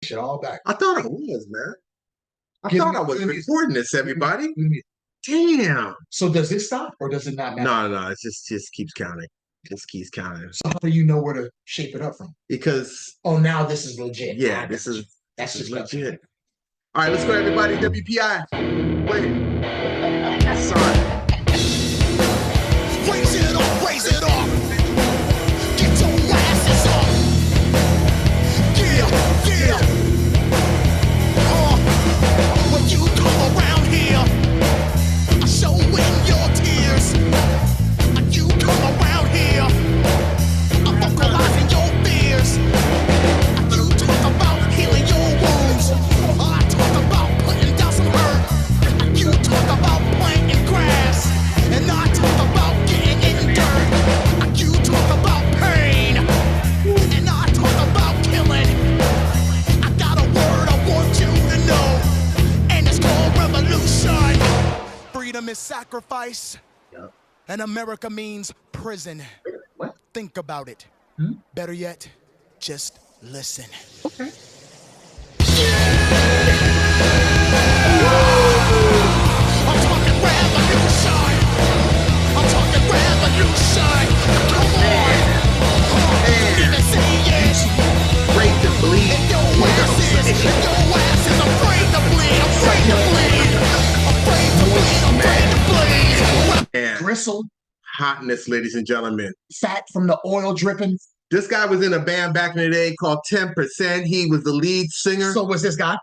shit all back. I thought I was, man. I Give thought me I was two recording this, everybody. music. Damn. So does it stop or does it not matter? No, it just keeps counting. Just keeps counting. So how do you know where to shape it up from? Because oh, now this is legit. yeah, That's this is just legit. All right, let's go, everybody. WPI. Wait. Sorry. Raise it up, raise it up. Get your asses up. Yeah. When you come around here, I show in your tears. You come around here, I'm vocalizing your fears. You talk about healing your wounds. I talk about putting down some hurt. You talk about planting grass, and I talk about getting in dirt. You talk about pain, and I talk about killing. I got a word I want you to know, and it's called revolution. Freedom is sacrifice, and America means prison. What? Think about it. Better yet, just listen. Okay. I'm talking revolution. I'm talking revolution. Come on. Don't even say it. Afraid to bleed. And your ass is afraid to bleed. Afraid to bleed. Afraid to bleed. Afraid to bleed. Yeah. Gristle, Hotness, ladies and gentlemen. fat from the oil dripping. This guy was in a band back in the day called 10%. He was the lead singer. So was this guy.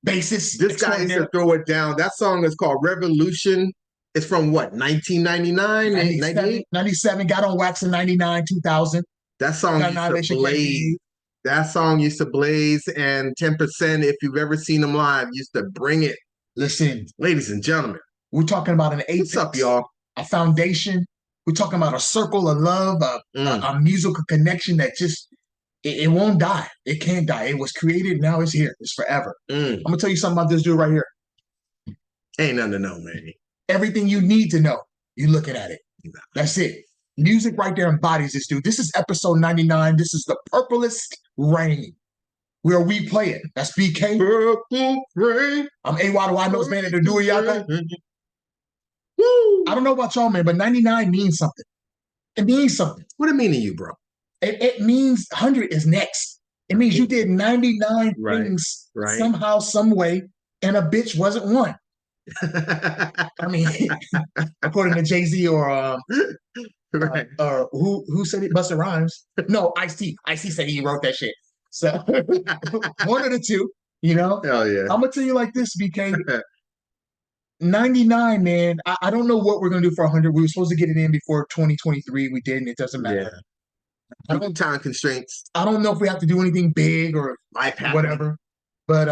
Bassist. This guy used to throw it down. That song is called Revolution. It's from what, 1999? 97, got on wax in 99, 2000. That song used to blaze. That song used to blaze, and 10%, if you've ever seen them live, used to bring it. Listen, ladies and gentlemen, we're talking about an apex. What's up, y'all? A foundation. We're talking about a circle of love, a musical connection that just, it won't die. It can't die. It was created, now it's here. It's forever. I'm going to tell you something about this dude right here. Ain't nothing to know, man. Everything you need to know, you're looking at it. That's it. Music right there embodies this dude. This is episode 99. This is the Purple-ist Reign, where we play it. That's BK. Purple Reign. I'm AY, the Wide Nose Man, and the Dewey Yaka. Woo! I don't know about y'all, man, but 99 means something. It means something. What it mean to you, bro? It means 100 is next. It means you did 99 things somehow, some way, and a bitch wasn't one. I mean, according to Jay-Z or who said it? Busta Rhymes. No, Ice-T. Ice-T said he wrote that shit. So one of the two, you know? Hell yeah. I'm gonna tell you like this, BK. 99, man. I don't know what we're gonna do for 100. We were supposed to get it in before 2023. We didn't. It doesn't matter. Yeah. Time constraints. I don't know if we have to do anything big or whatever, but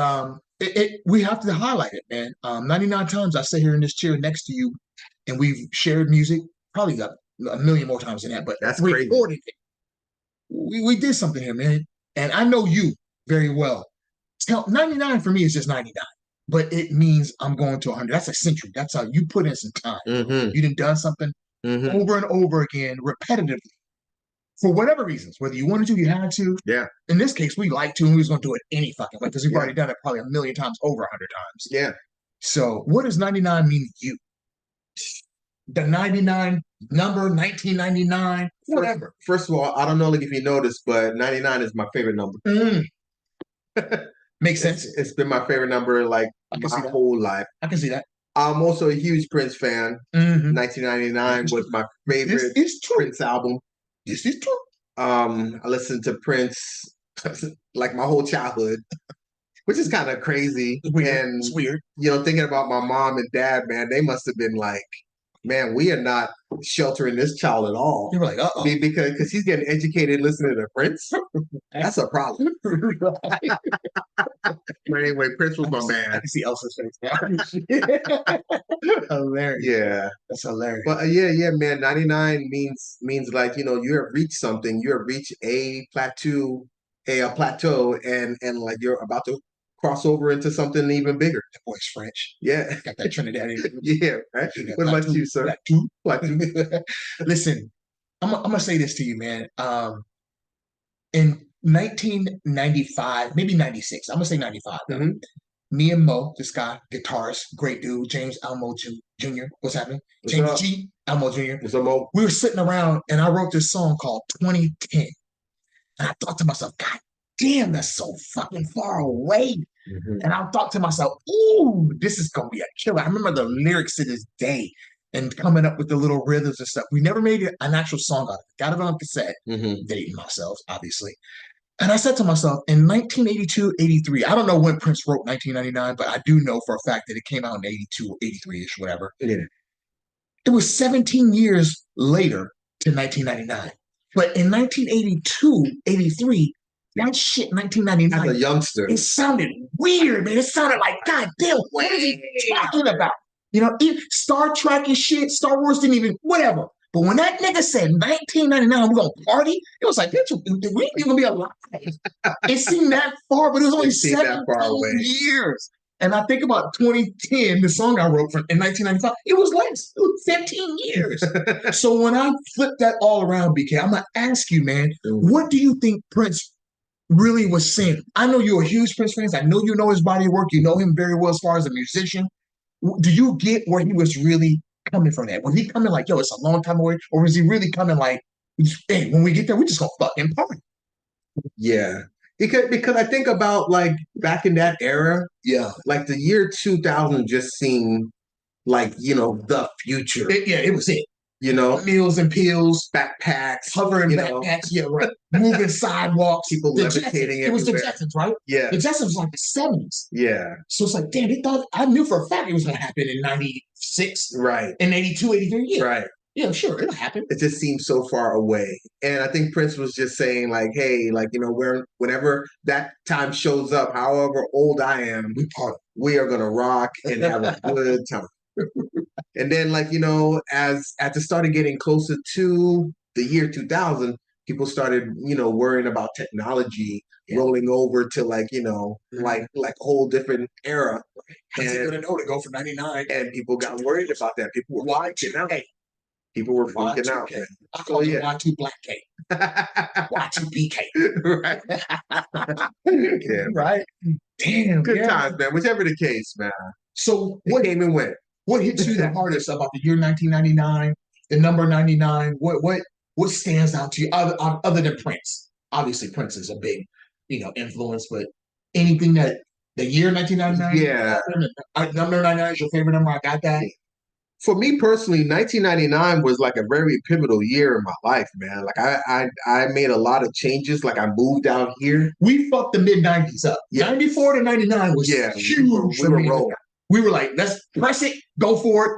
we have to highlight it, man. 99 times I sit here in this chair next to you, and we've shared music. Probably got a million more times than that, but that's crazy. It. We did something here, man, and I know you very well. 99 for me is just 99. But it means I'm going to 100. That's a century. That's how you put in some time. You done something over and over again, repetitively, for whatever reasons. Whether you wanted to, you had to. Yeah. In this case, we like to, and we was going to do it any fucking way because we've already done it probably a million times, over 100 times. Yeah. So, what does 99 mean to you? The 99 number, 1999, whatever. First of all, I don't know if you noticed, but 99 is my favorite number. Makes sense. It's been my favorite number like my whole life. I can see that. I'm also a huge Prince fan. 1999 was my favorite Prince album. This is true. I listened to Prince like my whole childhood, which is kind of crazy. And it's weird. You know, thinking about my mom and dad, man, they must have been like, man, we are not sheltering this child at all. You were like, uh-oh. Because he's getting educated listening to Prince. That's a problem. But anyway, Prince was my man. I can see Elsa's face now. Hilarious. Yeah. That's hilarious. But yeah, man, 99 means like, you know, you have reached something. You have reached a plateau, and like you're about to cross over into something even bigger. That boy's French. Yeah. Got that Trinidadian. Yeah, right? What about you, sir? Listen, I'm gonna say this to you, man. In 1995, maybe 96. I'm gonna say 95. Mhm. Me and Mo, this guy, guitarist, great dude, James Elmo Jr. What's happening? What's James up? G. Elmo Jr. What's up, Mo? We were sitting around and I wrote this song called 2010. And I thought to myself, God damn, that's so fucking far away. Mhm. And I thought to myself, ooh, this is gonna be a killer. I remember the lyrics to this day and coming up with the little rhythms and stuff. We never made an actual song out of it. Got it on cassette, Mhm. dating myself, obviously. And I said to myself, in 1982, 83, I don't know when Prince wrote 1999, but I do know for a fact that it came out in 82, 83-ish, whatever. Yeah. It was 17 years later to 1999. But in 1982, 83, that shit, As a 1999, youngster. it sounded weird, man. It sounded like, God damn, what is he talking about? You know, Star Trek and shit, Star Wars didn't even, whatever. But when that nigga said 1999, we're gonna party, it was like, bitch, we ain't even gonna be alive. It seemed that far, but it was only It seemed that far 17 away. years. And I think about 2010, the song I wrote in 1995, it was less. It was 15 years. So when I flip that all around, BK, I'm gonna ask you, man, what do you think Prince really was saying? I know you're a huge Prince fan. I know you know his body of work. You know him very well as far as a musician. Do you get where he was really coming from that? Was he coming like, yo, it's a long time away? Or was he really coming like, hey, when we get there, we just gonna fucking party? Yeah. Because I think about like back in that era, Yeah. like the year 2000 just seemed like, the future, It was it. you know, Meals and pills, backpacks, hovering you know, backpacks, yeah, right. Moving sidewalks. people The levitating Jetsons. It was the everywhere. Jetsons, right? Yeah. The Jetsons was like the 70s. Yeah. So it's like, damn, they thought, I knew for a fact it was going to happen in 96, Right. in 82, 83. Yeah. Right. Yeah, sure, it'll happen. It just seems so far away. And I think Prince was just saying, like, hey, like, whenever that time shows up, however old I am, we are gonna rock and have a good time. And then, like, as it started getting closer to the year 2000, people started, worrying about technology rolling over to like, like a whole different era. How's it gonna know to go for 99? And people got worried about that. People were freaking out. People were freaking out. Y2K. I call it Y2 Black K. Y2 BK. Right. Yeah. Right? Damn. Good times, man. Whichever the case, man. So What came and went? what hits you the hardest about the year 1999, the number 99? What stands out to you other than Prince? Obviously, Prince is a big, influence, but anything that the year 1999, Yeah. number 99 is your favorite number. I got that. For me personally, 1999 was like a very pivotal year in my life, man. Like I made a lot of changes. Like I moved out here. We fucked the mid 90s up. Yeah. 94 to 99 was huge. We were rolling. We were like, let's press it, go for it,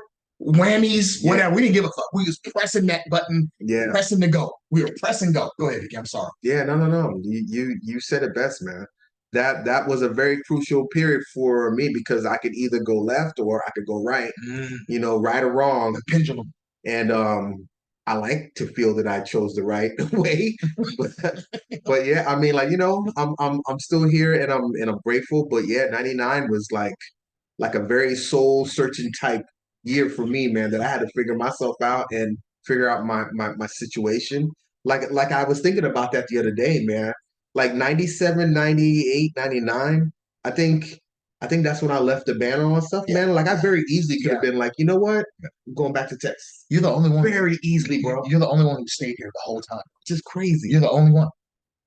whammies, whatever. We didn't give a fuck. We was pressing that button, pressing to go. We were pressing go. Go ahead, Vicky. I'm sorry. Yeah, no. You said it best, man. That was a very crucial period for me because I could either go left or I could go right. Right or wrong. The pendulum. And I like to feel that I chose the right way. but yeah, I mean, like, I'm still here and I'm grateful. But yeah, 99 was like a very soul searching type year for me, man, that I had to figure myself out and figure out my situation. Like I was thinking about that the other day, man. Like 97, 98, 99, I think that's when I left the banner on stuff, man. Like I very easily could have been like, you know what? I'm going back to Texas. You're the only one. Very easily, bro. You're the only one who stayed here the whole time. Which is crazy. You're the only one.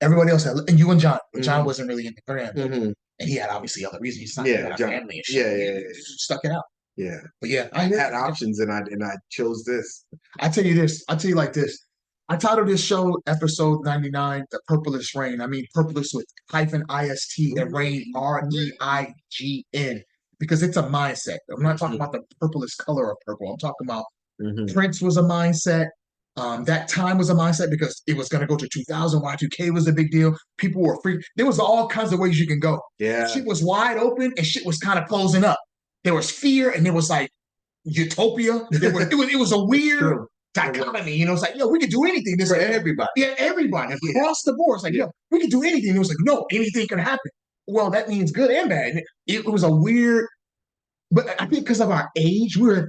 Everybody else had, and you and John. John wasn't really in the brand. Mm-hmm. And he had obviously other reasons. He's not John. family and shit. Yeah. He stuck it out. Yeah. But yeah, I had options and I chose this. I tell you this. I tell you like this. I titled this show episode 99, The Purple-ist Reign. I mean Purple-ist with hyphen IST and Reign REIGN because it's a mindset. I'm not talking about the purplest color of purple. I'm talking about Prince was a mindset. That time was a mindset because it was going to go to 2000. Y2K was a big deal. People were free. There was all kinds of ways you can go. Yeah. Shit was wide open and shit was kind of closing up. There was fear and there was like utopia. It was a weird dichotomy. It's like, yo, we could do anything. This for everybody. Yeah, everybody. Across the board. It's like, yo, we could do anything. It was like, no, anything can happen. Well, that means good and bad. It was a weird, but I think because of our age, we're at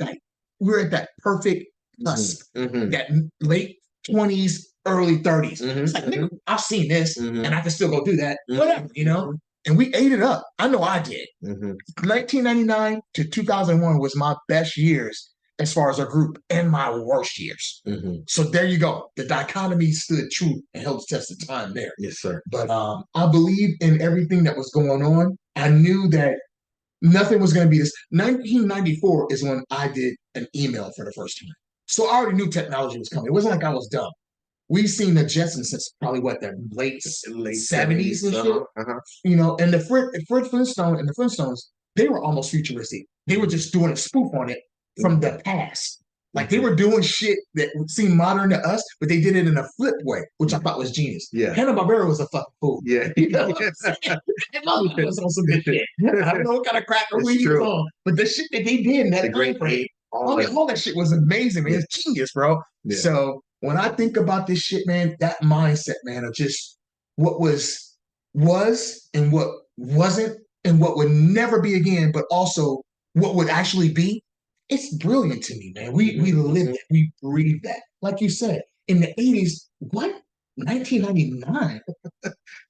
that perfect cusp. That late 20s, early 30s. Mhm, It's like, nigga, I've seen this mhm. and I can still go do that. Mhm. Whatever, you know? And we ate it up. I know I did. Mhm. 1999 to 2001 was my best years as far as a group and my worst years. Mhm. So there you go. The dichotomy stood true and held the test of time there. Yes, sir. But I believe in everything that was going on. I knew that nothing was going to be this. 1994 is when I did an email for the first time. So I already knew technology was coming. It wasn't like I was dumb. We've seen the Jetsons since probably what, the late 70s and shit. You know, and the Fred Flintstone and the Flintstones, they were almost futuristic. They were just doing a spoof on it from the past. Like they were doing shit that seemed modern to us, but they did it in a flip way, which I thought was genius. Yeah. Hanna-Barbera was a fucking fool. Yeah. You know what I'm saying? Hanna-Barbera was on some good shit. I don't know what kind of crack or It's weed he was true. on, but the shit that they did in that The great time frame, ape, all that. all that shit was amazing, man. Yeah. It's genius, bro. Yeah. So when I think about this shit, man, that mindset, man, of just what was and what wasn't and what would never be again, but also what would actually be, it's brilliant to me, man. We live it, we breathe that. Like you said, in the 80s, what? 1999?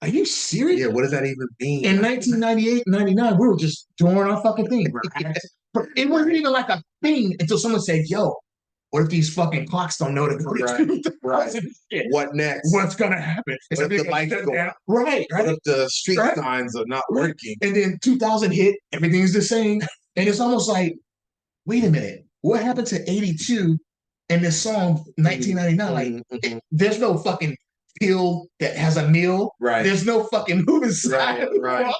Are you serious? Yeah, what does that even mean? In 1998, 99, we were just doing our fucking thing. But it wasn't even like a thing until someone said, yo, what if these fucking clocks don't know to go to Right. What next? What's gonna happen? What if the lights go out? Right. What if the street signs are not working? And then 2000 hit, everything's the same. And it's almost like, wait a minute, what happened to 82 and this song 1999? Like, there's no fucking pill that has a meal. Right. There's no fucking moving side. Right.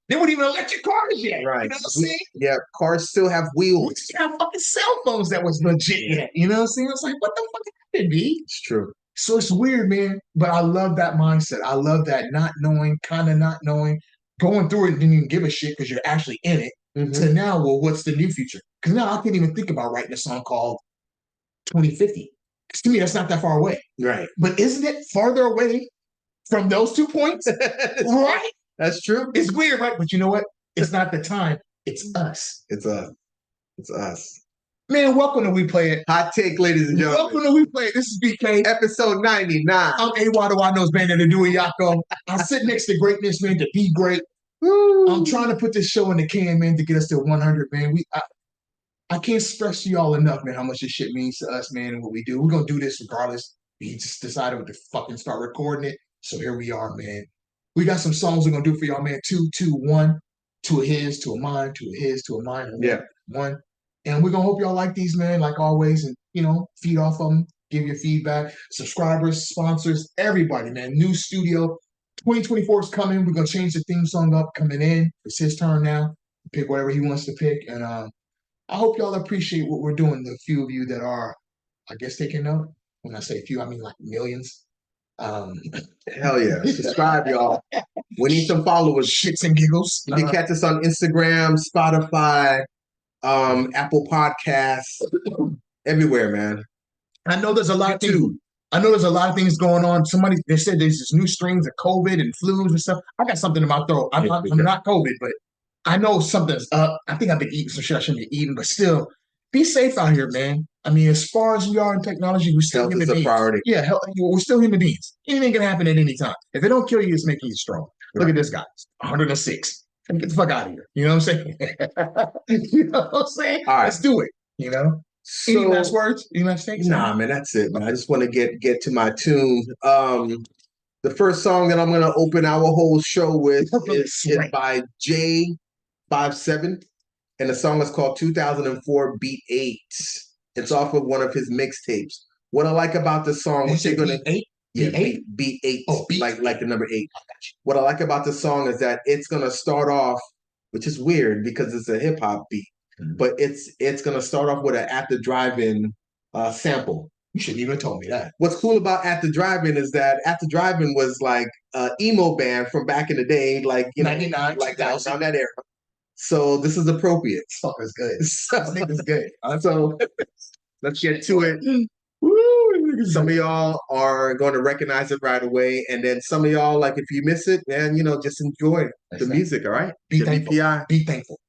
They weren't even electric cars yet. Right. You know what I'm saying? Yeah, cars still have wheels. We still have fucking cell phones that was legit yet. You know what I'm saying? It's like, what the fuck happened, B? It's true. So it's weird, man. But I love that mindset. I love that not knowing, kind of not knowing, going through it and didn't even give a shit because you're actually in it. To now, well, what's the new future? Because now I can't even think about writing a song called 2050. Because to me, that's not that far away. Right. But isn't it farther away from those 2 points? Right? That's true. It's weird, right? But you know what? It's not the time. It's us. It's us. It's us. Man, welcome to We Play It. Hot take, ladies and gentlemen. Welcome to We Play It. This is BK. Episode 99. I'm A-Wado-Wano's band of the Dewey Yako. I sit next to greatness, man, to be great. Woo. I'm trying to put this show in the can, man, to get us to 100, man. I can't stress to y'all enough, man, how much this shit means to us, man, and what we do. We're going to do this regardless. We just decided to fucking start recording it. So here we are, man. We got some songs we're going to do for y'all, man. 2, 2, 1. 2 of his, 2 of mine, 2 of his, 2 of mine. Yeah. 1. And we're going to hope y'all like these, man, like always. And, you know, feed off of them. Give your feedback. Subscribers, sponsors, everybody, man. New studio. 2024 is coming. We're going to change the theme song up coming in. It's his turn now. Pick whatever he wants to pick. And I hope y'all appreciate what we're doing. The few of you that are, I guess, taking note. When I say few, I mean like millions. Hell yeah. Subscribe, y'all. We need some followers. Shits and giggles. You can catch us on Instagram, Spotify, Apple Podcasts, everywhere, man. I know there's a lot of things. I know there's a lot of things going on. They said there's this new strains of COVID and flus and stuff. I got something in my throat. I'm not COVID, but I know something's up. I think I've been eating some shit I shouldn't be eating, but still, be safe out here, man. I mean, as far as we are in technology, we're still human beings. Priority. Yeah, we're still human beings. Anything can happen at any time. If it don't kill you, it's making you strong. Right. Look at this guy, 106. Get the fuck out of here. You know what I'm saying? You know what I'm saying? All right. Let's do it. You know? So, any last words? Any last things? Nah, man, that's it, man. I just want to get to my tune. The first song that I'm going to open our whole show with is by J57. And the song is called 2004 Beat 8. It's off of one of his mixtapes. What I like about the song, what you're gonna Beat 8? Beat 8. Oh, like the number 8. What I like about the song is that it's gonna start off, which is weird because it's a hip hop beat, but it's gonna start off with an At the Drive-In sample. You shouldn't even have told me that. What's cool about At the Drive-In is that At the Drive-In was like an emo band from back in the day, like 99, like around that era. So this is appropriate. Fuck is good. I think it's good. So let's get to it. Woo! Some of y'all are going to recognize it right away, and then some of y'all, like if you miss it, man, just enjoy the music. All right, be thankful. WPI. Be thankful.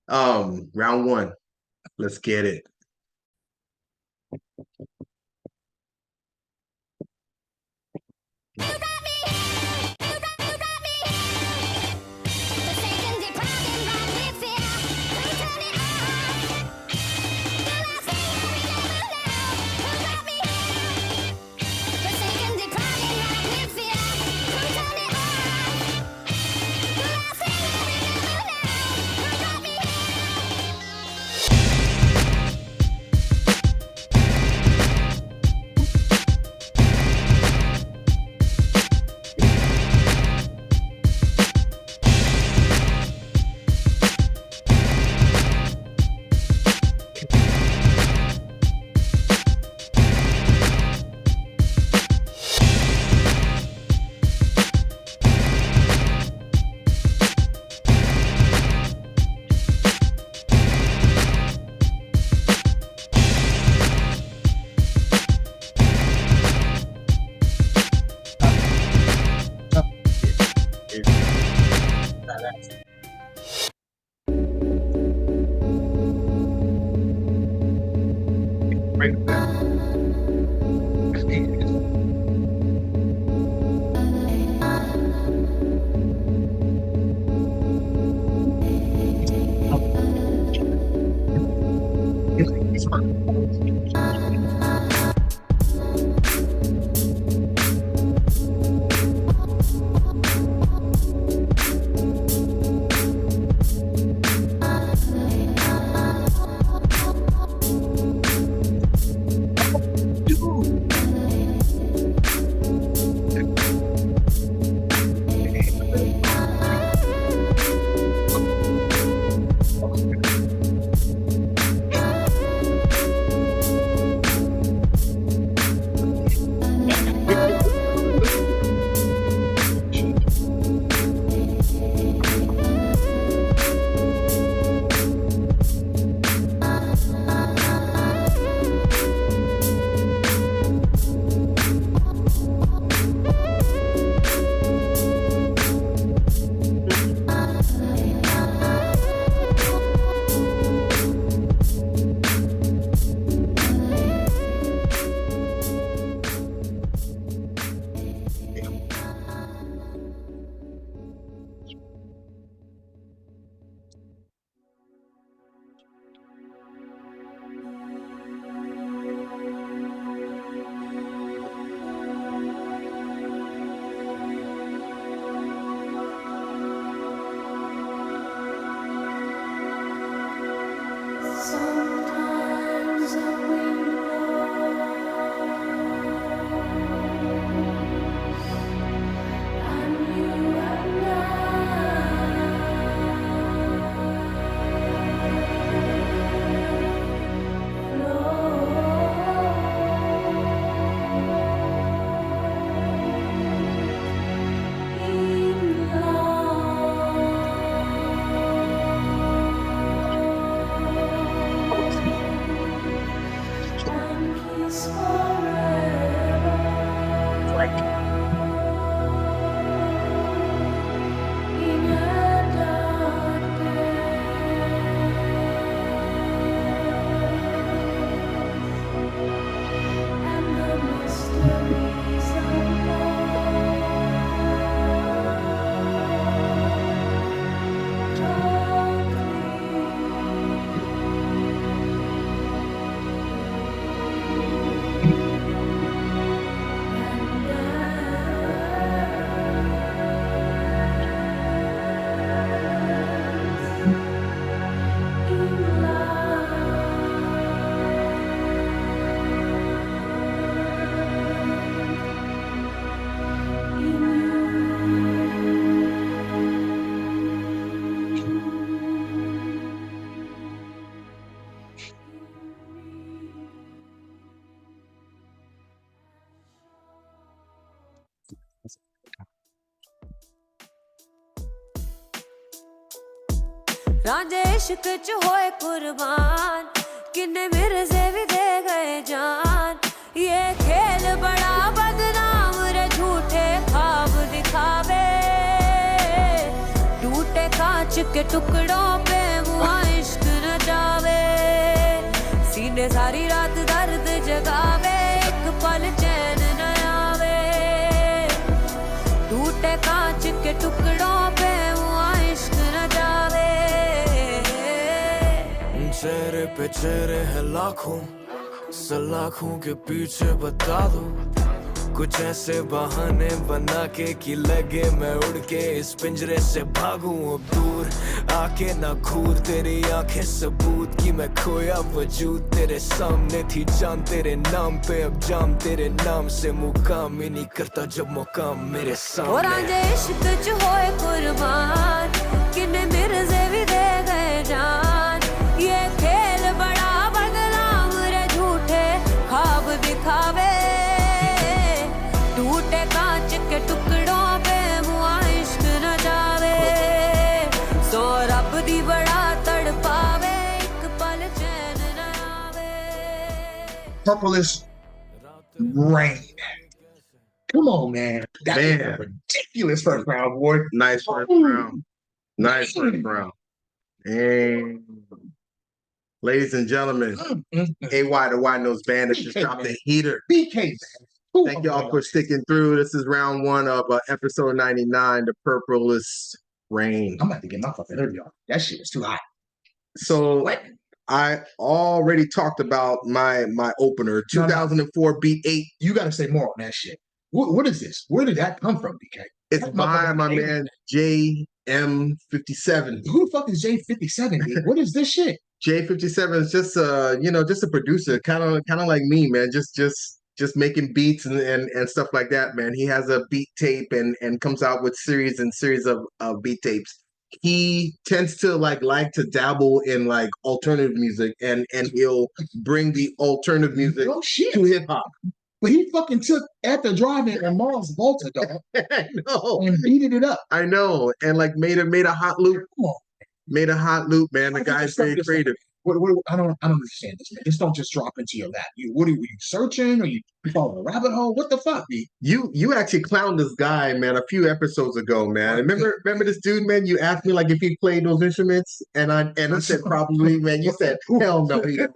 Round 1. Let's get it. रांझे इश्क च होए कुर्बान किन्ने मिर्जे भी दे गए जान ये खेल बड़ा बदनाम रे झूठे ख्वाब दिखावे टूटे कांच के टुकड़ों पे हुआ इश्क न जावे सीने सारी रात दर्द जगावे एक पल चैन न आवे पे चेहरे हैं लाखों, सलाखों के पीछे बता दो कुछ ऐसे बहाने बना के कि लगे मैं उड़ के इस पिंजरे से भागूं अब दूर आके ना घूर। तेरी आंखें सबूत कि मैं खोया वजूद तेरे सामने थी जान तेरे नाम पे अब जाम तेरे नाम से मुकाम ही नहीं करता जब मुकाम मेरे सामने। और आंजे इश्क च होए कुर्बान किन्ने मिर्जे भी दे गए जान। ये खेल बड़ा बदनाम रे झूठे ख्वाब दिखावे टूटे कांच के टुकड़ों पे मुआ इश्क न जावे सो रब दी बड़ा तड़पावे एक पल चैन न आवे। Purple-ist Reign. Come on, man. That was Man. a ridiculous first round, boy. Nice first round. Nice first round. And ladies and gentlemen, AY the White Nose Band has just dropped a heater. BK, man. Who Thank am y'all I? for sticking through. This is round one of episode 99, the Purple-ist Reign. I'm about to get my fucking hoodie on. That shit is too hot. So What? I already talked about my opener, 2004 Beat 8. You got to say more on that shit. What is this? Where did that come from, BK? It's That by motherfucker my came- man JM57. Who the fuck is J57, dude? What is this shit? J57 is just just a producer, kind of like me, man. Just making beats and stuff like that, man. He has a beat tape and comes out with series and series of beat tapes. He tends to like to dabble in like alternative music and he'll bring the alternative music Oh shit. to hip hop. But he fucking took At the Drive-In and Mars Volta, dog, I know. and beated it up. I know. And like made a hot loop. Come on. Made a hot loop, man. The guy's very creative. What, I don't understand this, man. This don't just drop into your lap. Were you searching or you following a rabbit hole? What the fuck, B? You actually clowned this guy, man, a few episodes ago, man. Remember this dude, man? You asked me like if he played those instruments, and I said probably, man. You said hell no. He don't.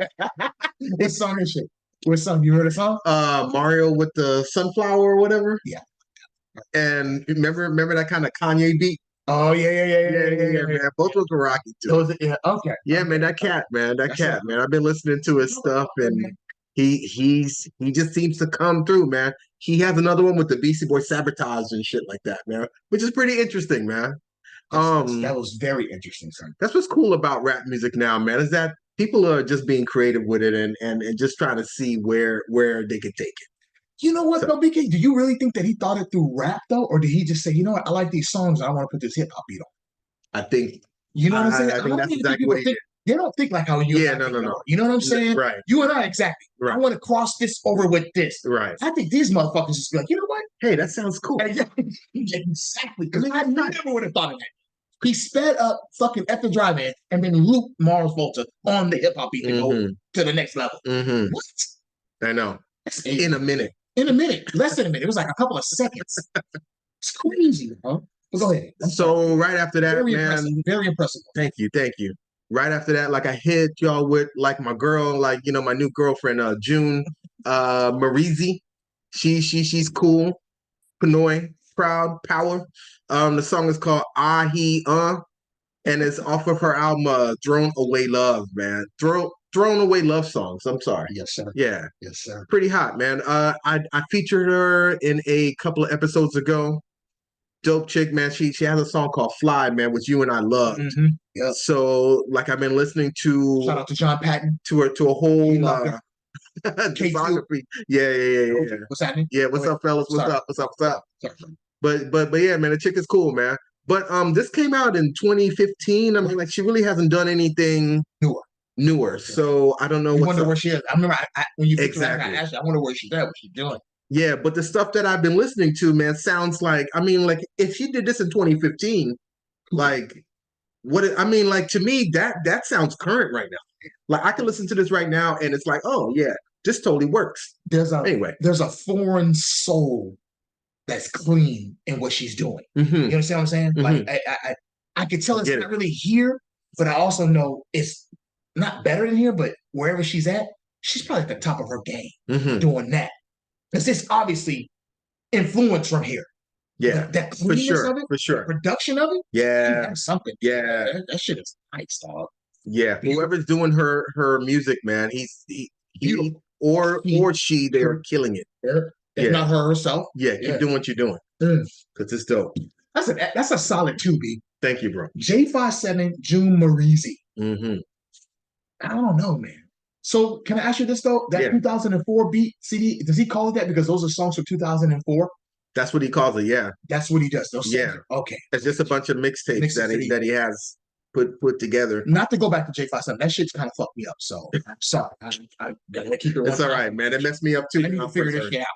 What song is shit? What song? You heard a song? Mario with the sunflower or whatever. Yeah. And remember that kind of Kanye beat? Oh yeah. Man. Both those were rocky too. Those, yeah, okay. Yeah, man, that cat, man. That's it. Man. I've been listening to his stuff, and he just seems to come through, man. He has another one with the Beastie Boy Sabotage and shit like that, man, which is pretty interesting, man. That was very interesting, son. That's what's cool about rap music now, man, is that people are just being creative with it and just trying to see where they can take it. You know what, though, BK? Do you really think that he thought it through rap, though? Or did he just say, you know what, I like these songs, I want to put this hip-hop beat on? I think, you know what I'm saying? I think don't that's think exactly people what he think, did. They don't think like how you Yeah, no. You know what I'm saying? Right. You and I, exactly. Right. I want to cross this over with this. Right. I think these motherfuckers just be like, you know what? Hey, that sounds cool. Exactly. Because I never would have thought of that. He sped up fucking At the Drive-In and then looped Mars Volta on the hip-hop beat to go to the next level. Mm-hmm. What? I know. That's In a minute. In a minute. Less than a minute. It was like a couple of seconds. It's crazy, bro. But go ahead. So right after that, Very man. impressive. Very impressive. Thank you. Right after that, like I hit y'all with like my girl, like my new girlfriend, June Marizi. She's cool. Pinoy, proud, power. The song is called Ah He and it's off of her album Thrown Away Love, man. Thrown Away Love Songs. I'm sorry. Yes, sir. Yeah. Yes, sir. Pretty hot, man. I featured her in a couple of episodes ago. Dope chick, man. She has a song called Fly, man, which you and I loved. Mm-hmm. Yep. So like I've been listening to shout out to John Patton to a whole discography. Yeah. What's happening? Yeah, what's up, fellas? What's up? Sorry. But yeah, man, the chick is cool, man. But this came out in 2015. I mean, like she really hasn't done anything newer. Yeah. So I don't know. You wonder where she is. I remember when you exactly. I asked you, I wonder where she's at, what she's doing. Yeah, but the stuff that I've been listening to, man, sounds like, I mean, like if she did this in 2015, like to me, that sounds current right now. Like I can listen to this right now and it's like, oh yeah, this totally works. There's a foreign soul that's clean in what she's doing. Mm-hmm. You understand what I'm saying? Mm-hmm. Like I can tell it's not really here, but I also know it's not better than here, but wherever she's at, she's probably at the top of her game doing that. Because it's obviously influence from here. Yeah. That cleanness of it, for sure. The production of it, yeah. that's something. Yeah. That shit is nice, dog. Yeah, whoever's doing her music, man, he Beautiful. or she, they are killing it. If not her herself. Yeah, keep doing what you're doing. Mm. Because it's dope. That's a solid 2B. Thank you, bro. J57, June Marizi. Mm-hmm. I don't know, man. So can I ask you this though? That 2004 beat CD, does he call it that because those are songs from 2004? That's what he calls it. Yeah, that's what he does. Those songs okay. It's just a bunch of mixtapes that he has put together. Not to go back to J57, that shit's kind of fucked me up. So I'm sorry. I gotta keep it. It's all right, man. It messed me up too. I need to figure this shit out.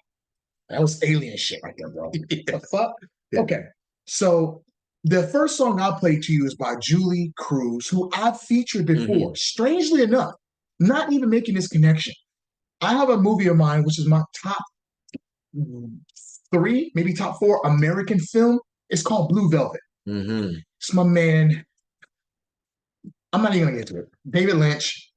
That was alien shit right there, bro. The fuck? Yeah. Okay. So the first song I'll play to you is by Julie Cruz, who I've featured before. Strangely enough, not even making this connection. I have a movie of mine, which is my top 3, maybe top 4 American film. It's called Blue Velvet. It's my man. I'm not even gonna get into it. David Lynch.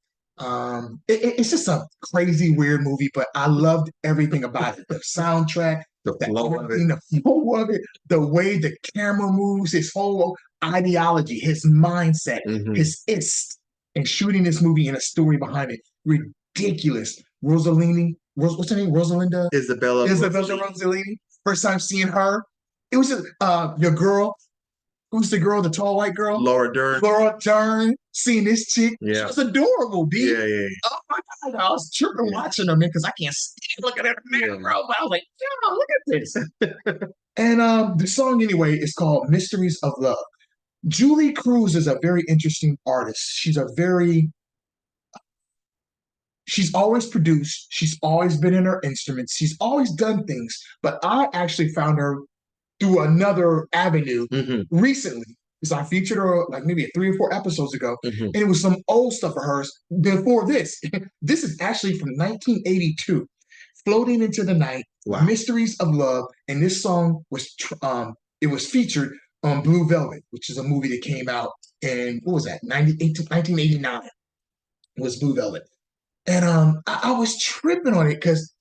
It's just a crazy, weird movie, but I loved everything about it. The soundtrack, the flow of it, the way the camera moves, his whole ideology, his mindset, his ist, and shooting this movie and a story behind it. Ridiculous. What's her name? Rosalinda? Isabella Rossellini. First time seeing her. It was just your girl. Who's the girl, the tall white girl? Laura Dern. Seeing this chick. She was adorable, B. Yeah. Oh my God. I was tripping watching her, man, because I can't stand looking at her, man, bro. But I was like, yo, look at this. And the song, anyway, is called Mysteries of Love. Julie Cruz is a very interesting artist. She's always produced. She's always been in her instruments. She's always done things. But I actually found her through another avenue recently, because I featured her like maybe 3 or 4 episodes ago, and it was some old stuff of hers before this. This is actually from 1982, Floating into the Night, Mysteries of Love, and this song was it was featured on Blue Velvet, which is a movie that came out in, what was that, 1989. It was Blue Velvet. And I was tripping on it because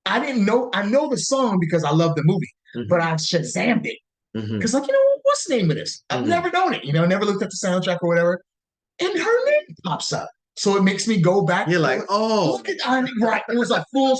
I know the song because I love the movie. But I Shazammed it. Because, like, what's the name of this? I've never known it. Never looked at the soundtrack or whatever. And her name pops up. So it makes me go back. You're like, oh. Look at, right. It was like full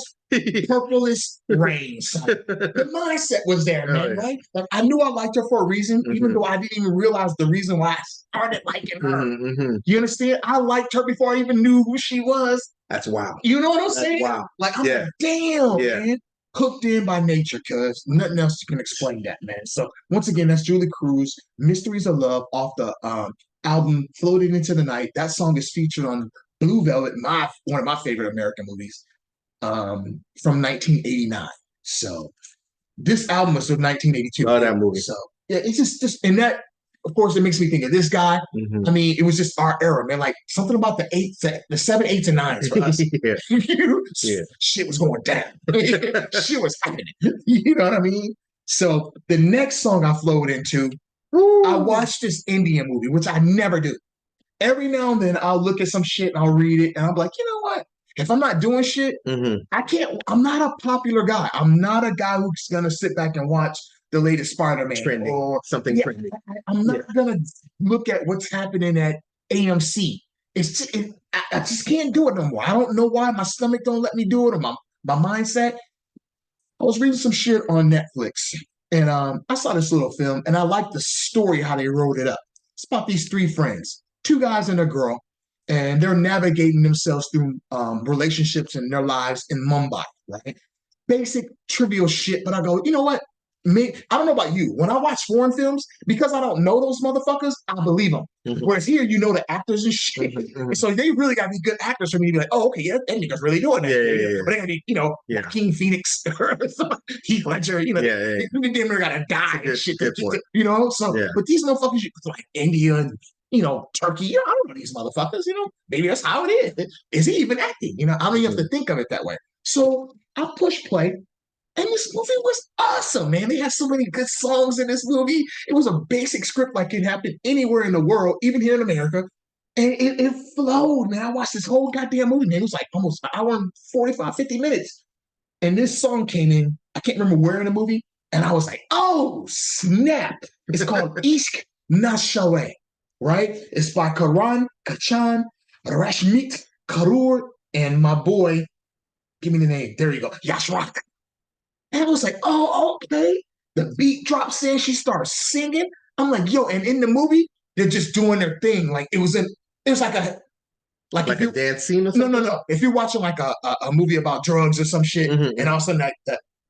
Purple-ist Reign. The mindset was there, man, right? Like, I knew I liked her for a reason, even though I didn't even realize the reason why I started liking her. You understand? I liked her before I even knew who she was. That's wow. You know what I'm saying? Wow. Like, I'm like, damn, man. Hooked in by nature, cuz nothing else can explain that, man. So once again, that's Julie Cruz, Mysteries of Love, off the album Floating into the Night. That song is featured on Blue Velvet, one of my favorite American movies, from 1989. So this album was from 1982. Oh, that movie. So yeah, it's just and that, of course, it makes me think of this guy. I mean, it was just our era, man. Like something about the 7, 8s, and 9s for us. Shit was going down. Shit was happening. You know what I mean? So the next song I flowed into, I watched this Indian movie, which I never do. Every now and then I'll look at some shit and I'll read it and I'm like, you know what? If I'm not doing shit, I can't. I'm not a popular guy. I'm not a guy who's gonna sit back and watch the latest Spider-Man or something trendy. I'm not gonna look at what's happening at AMC. I just can't do it no more. I don't know why. My stomach don't let me do it, or my mindset. I was reading some shit on Netflix, and I saw this little film, and I liked the story, how they wrote it up. It's about these 3 friends, 2 guys and a girl, and they're navigating themselves through relationships in their lives in Mumbai, right? Basic, trivial shit, but I go, you know what? I don't know about you. When I watch foreign films, because I don't know those motherfuckers, I believe them. Whereas here, the actors and shit. And so they really got to be good actors for me to be like, oh, okay, yeah, that nigga's really doing that. But they got to be, King Phoenix or Heath Ledger, they never got to die and shit. So, but these motherfuckers, like India and, Turkey, I don't know these motherfuckers, maybe that's how it is. Is he even acting? I don't even have to think of it that way. So I push play. And this movie was awesome, man. They had so many good songs in this movie. It was a basic script like it happened anywhere in the world, even here in America. And it flowed, man. I watched this whole goddamn movie, man. It was like almost an hour and 45, 50 minutes. And this song came in. I can't remember where in the movie. And I was like, oh, snap. It's called Ishq Na Shaway. right? It's by Karan Kachan, Rashmit Karur, and my boy, give me the name. There you go, Yashrak. And I was like, oh, okay. The beat drops in, she starts singing. I'm like, yo, and in the movie, they're just doing their thing. Like it was like Like if a you dance scene or no, something? no. If you're watching like a movie about drugs or some shit, Mhm, and all of a sudden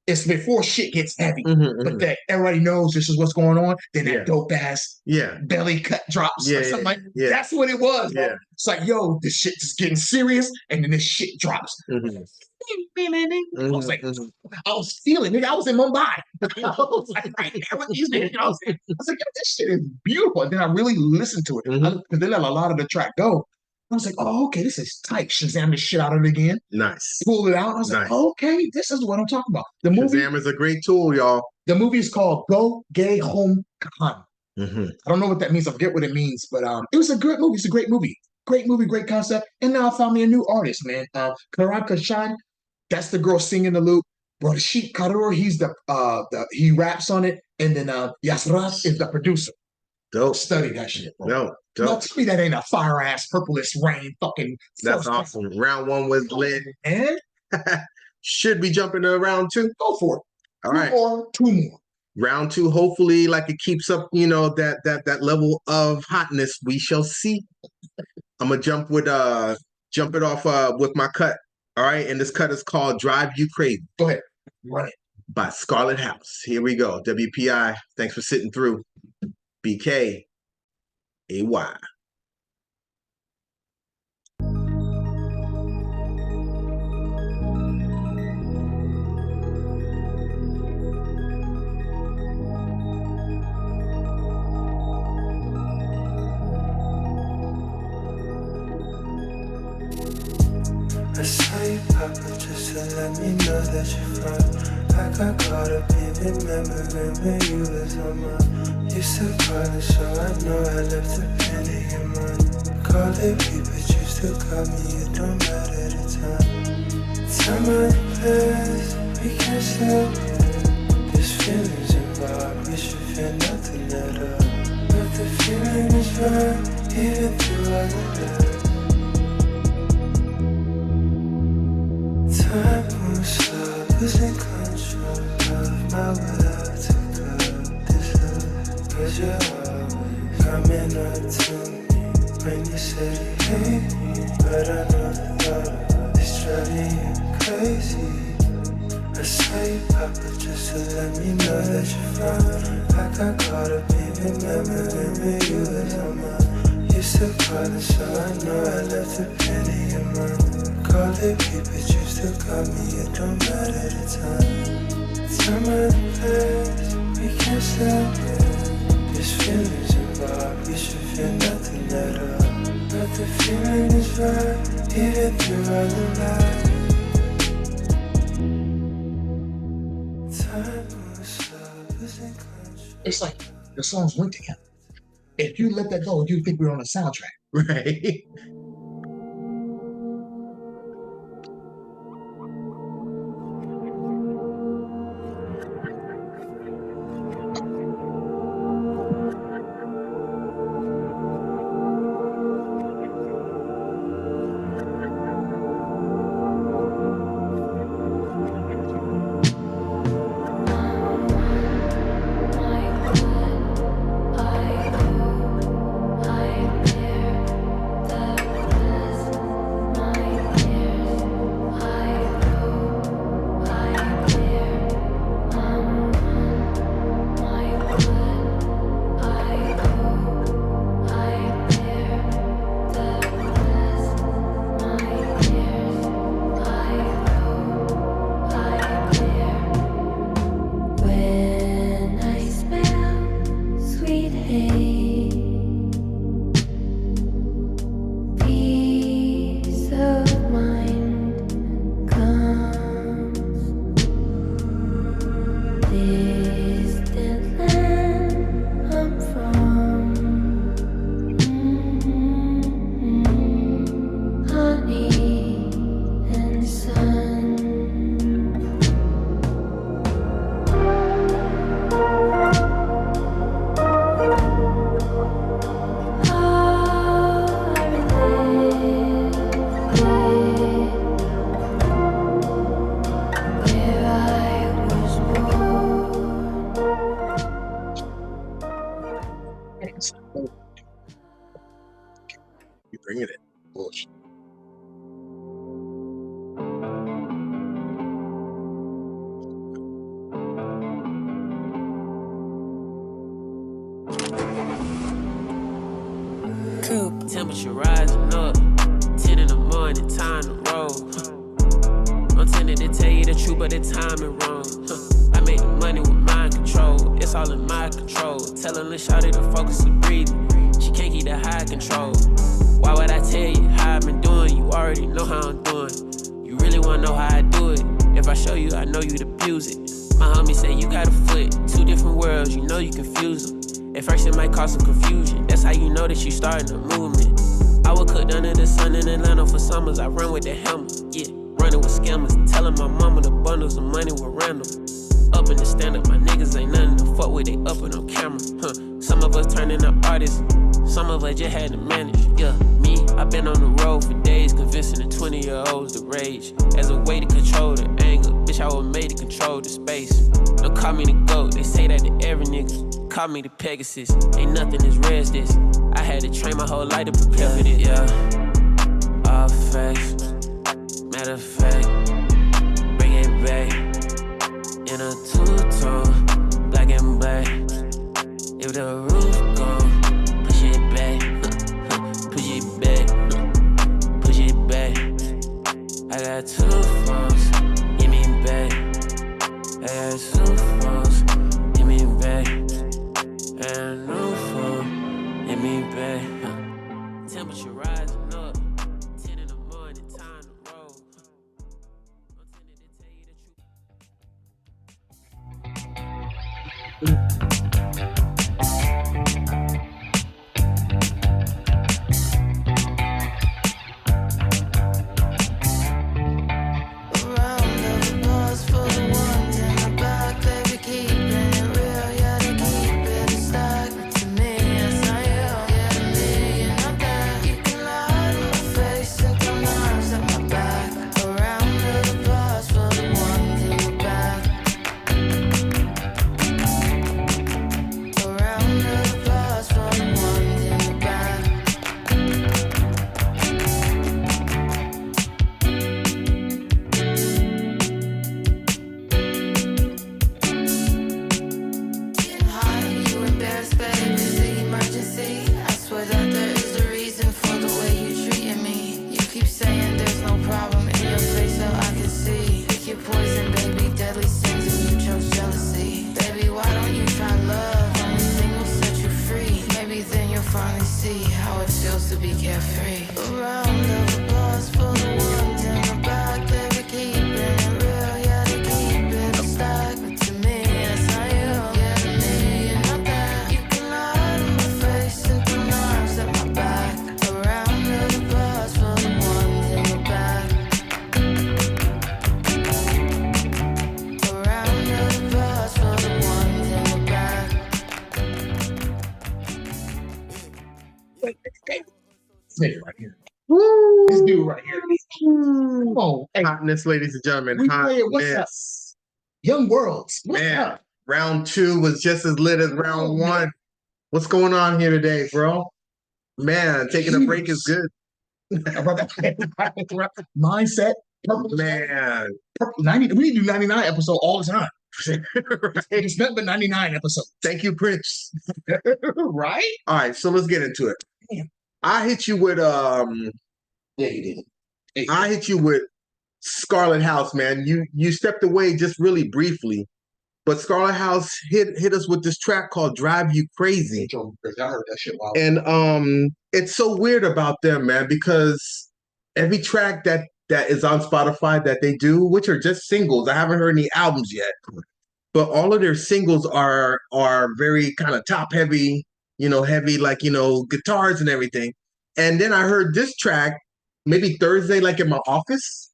it's before shit gets heavy, but mhm. that everybody knows this is what's going on, then Yeah. that dope ass Yeah. belly cut drops Yeah, or something like yeah. that's what it was. Yeah. Bro. It's like, yo, this shit is getting serious, and then this shit drops. Mhm. I was like, Mhm. I was feeling it. I was in Mumbai. I was like, right there with these niggas. I was like, yo, this shit is beautiful. And then I really listened to it because they let a lot of the track go. I was like, oh, okay, this is tight. Shazam the shit out of it again. Nice. Pulled it out. I was like, Nice. oh, okay, this is what I'm talking about. The movie Shazam is a great tool, y'all. is called Go Gay Home Khan. Mhm. I don't know what that means. I forget what it means, but it was a good movie. It's a great movie. Great movie, great concept. And now I found me a new artist, man. Karan Kashan, that's the girl singing the loop. Bro, Sheik Karur, he's he raps on it. And then Yasrat is the producer. Dope. Study that shit, bro. No, No, dope. tell me that ain't a fire ass Purple-ist Reign fucking. That's awesome. Round one was lit. And Should be jumping to round two. go for it. All right. Two more. Round two, hopefully, like it keeps up, you know, that level of hotness. We shall see. I'm gonna jump it off with my cut. All right, and this cut is called "Drive You Crazy." Go ahead, run it. By Scarlet House. Here we go. WPI. Thanks for sitting through. BK. AY. I saw you pop up just to let me know that you're fine. I got caught up in remembering when you was on mine. You still calling, so I know I left a pen in your mind. Call it me, but you still call me, it don't matter the time. Time on the past, we can't still win. There's feelings involved, we should feel nothing at all. But the feeling is right, even through all the lies. Time moves slow, losing control of my will to cut this love. Cause you're always coming up to me when you say you hate me. But I know the thought of it's driving you crazy. I saw you pop up just to let me know that you're fine. I got caught up in remembering when you was on mine. You still calling, so I know I left a pen in your mind. Call it me, but you still call me, it don't matter the time. Time on the past, we can't still win. There's feelings involved, we should feel nothing at all. But the feeling is right, even through all the lies. Time moves slow, losing control. It's like the songs went together. If you let that go, you think we're on a soundtrack. Right. You bringing it. Bullshit. Coop. Temperature rising up. 10 in the morning, time to roll. I'm tempted to tell you the truth, but the timing wrong. I made the money with mind control. It's all in my control. Telling the shawty to focus on breathing. She can't keep the high control. Why would I tell you how I've been doing? You already know how I'm doing. You really wanna know how I do it? If I show you, I know you'd abuse it. My homie say you got a foot, 2 different worlds, you know you confuse them. At first it might cause some confusion. That's how you know that you starting a movement. I was cooked under the sun in Atlanta for summers. I run with the hammer, yeah, running with scammers. Telling my mama the bundles of money were random. Up in the stand-up, my niggas ain't nothing to fuck with, they up and on camera. Some of us turning up artists, some of us just had to manage. Yeah, me, I've been on the road for days, convincing the 20-year-olds to rage. As a way to control the anger, bitch, I was made to control the space. Don't call me the GOAT, they say that to every nigga. Call me the Pegasus, ain't nothing as rare as this. I had to train my whole life to prepare for this. Yeah, all facts, matter of fact, bring it back. In a two-tone, black and black. If the roof gone, push it back, push it back, push it back. I got 2 phones, give me back. I got 2 phones, give me back. And no phone, give me back. Temperature rising up, 10 in the morning, time to roll. I'm tempted to tell you the truth. Right here. Woo! This dude right here. Come on. Hey, hotness, ladies and gentlemen. We play it. What's up? Young Worlds. What's up? Round 2 was just as lit as round 1. What's going on here today, bro? Man, taking a break is good. Mindset. Man. 90, we need to do 99 episode all the time. Right. It's nothing but 99 episodes. Thank you, Prince. Right? All right, so let's get into it. Damn. I hit you with Yeah, you did. Hey. I hit you with Scarlet House, man. You stepped away just really briefly, but Scarlet House hit us with this track called "Drive You Crazy." I heard that shit. Wow. And it's so weird about them, man, because every track that is on Spotify that they do, which are just singles, I haven't heard any albums yet, but all of their singles are very kind of top heavy, heavy, like, guitars and everything. And then I heard this track maybe Thursday, like in my office.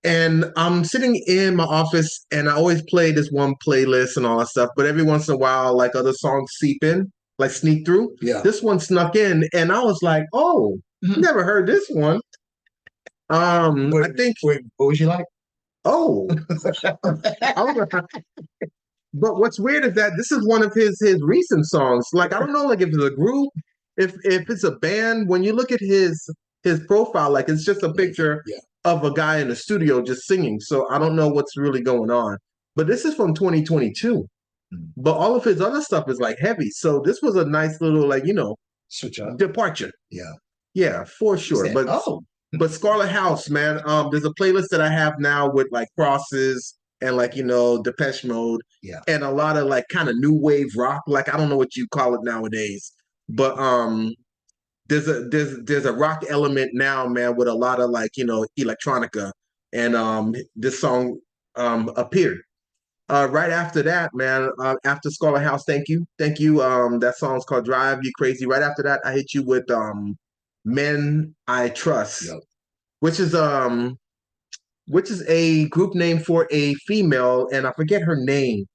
And I'm sitting in my office and I always play this one playlist and all that stuff. But every once in a while, like other songs seep in, like sneak through. Yeah. This one snuck in and I was like, oh, never heard this one. I think. Wait, what was you like? Oh. But what's weird is that this is one of his recent songs. Like, I don't know, like if it's a group if it's a band, when you look at his profile, like it's just a picture of a guy in the studio just singing. So I don't know what's really going on. But this is from 2022. But all of his other stuff is like heavy. So this was a nice little like, Switch up. departure. Yeah. Yeah, for sure. Said, But Scarlet House, man, there's a playlist that I have now with like crosses and like, Depeche Mode. Yeah. And a lot of like kind of new wave rock. Like I don't know what you call it nowadays. But there's a rock element now, man, with a lot of like, electronica. And this song appeared. Right after that, man, after Scarlet House, thank you. That song's called Drive You Crazy. Right after that, I hit you with Men I Trust, Yep. which is a group name for a female, and I forget her name,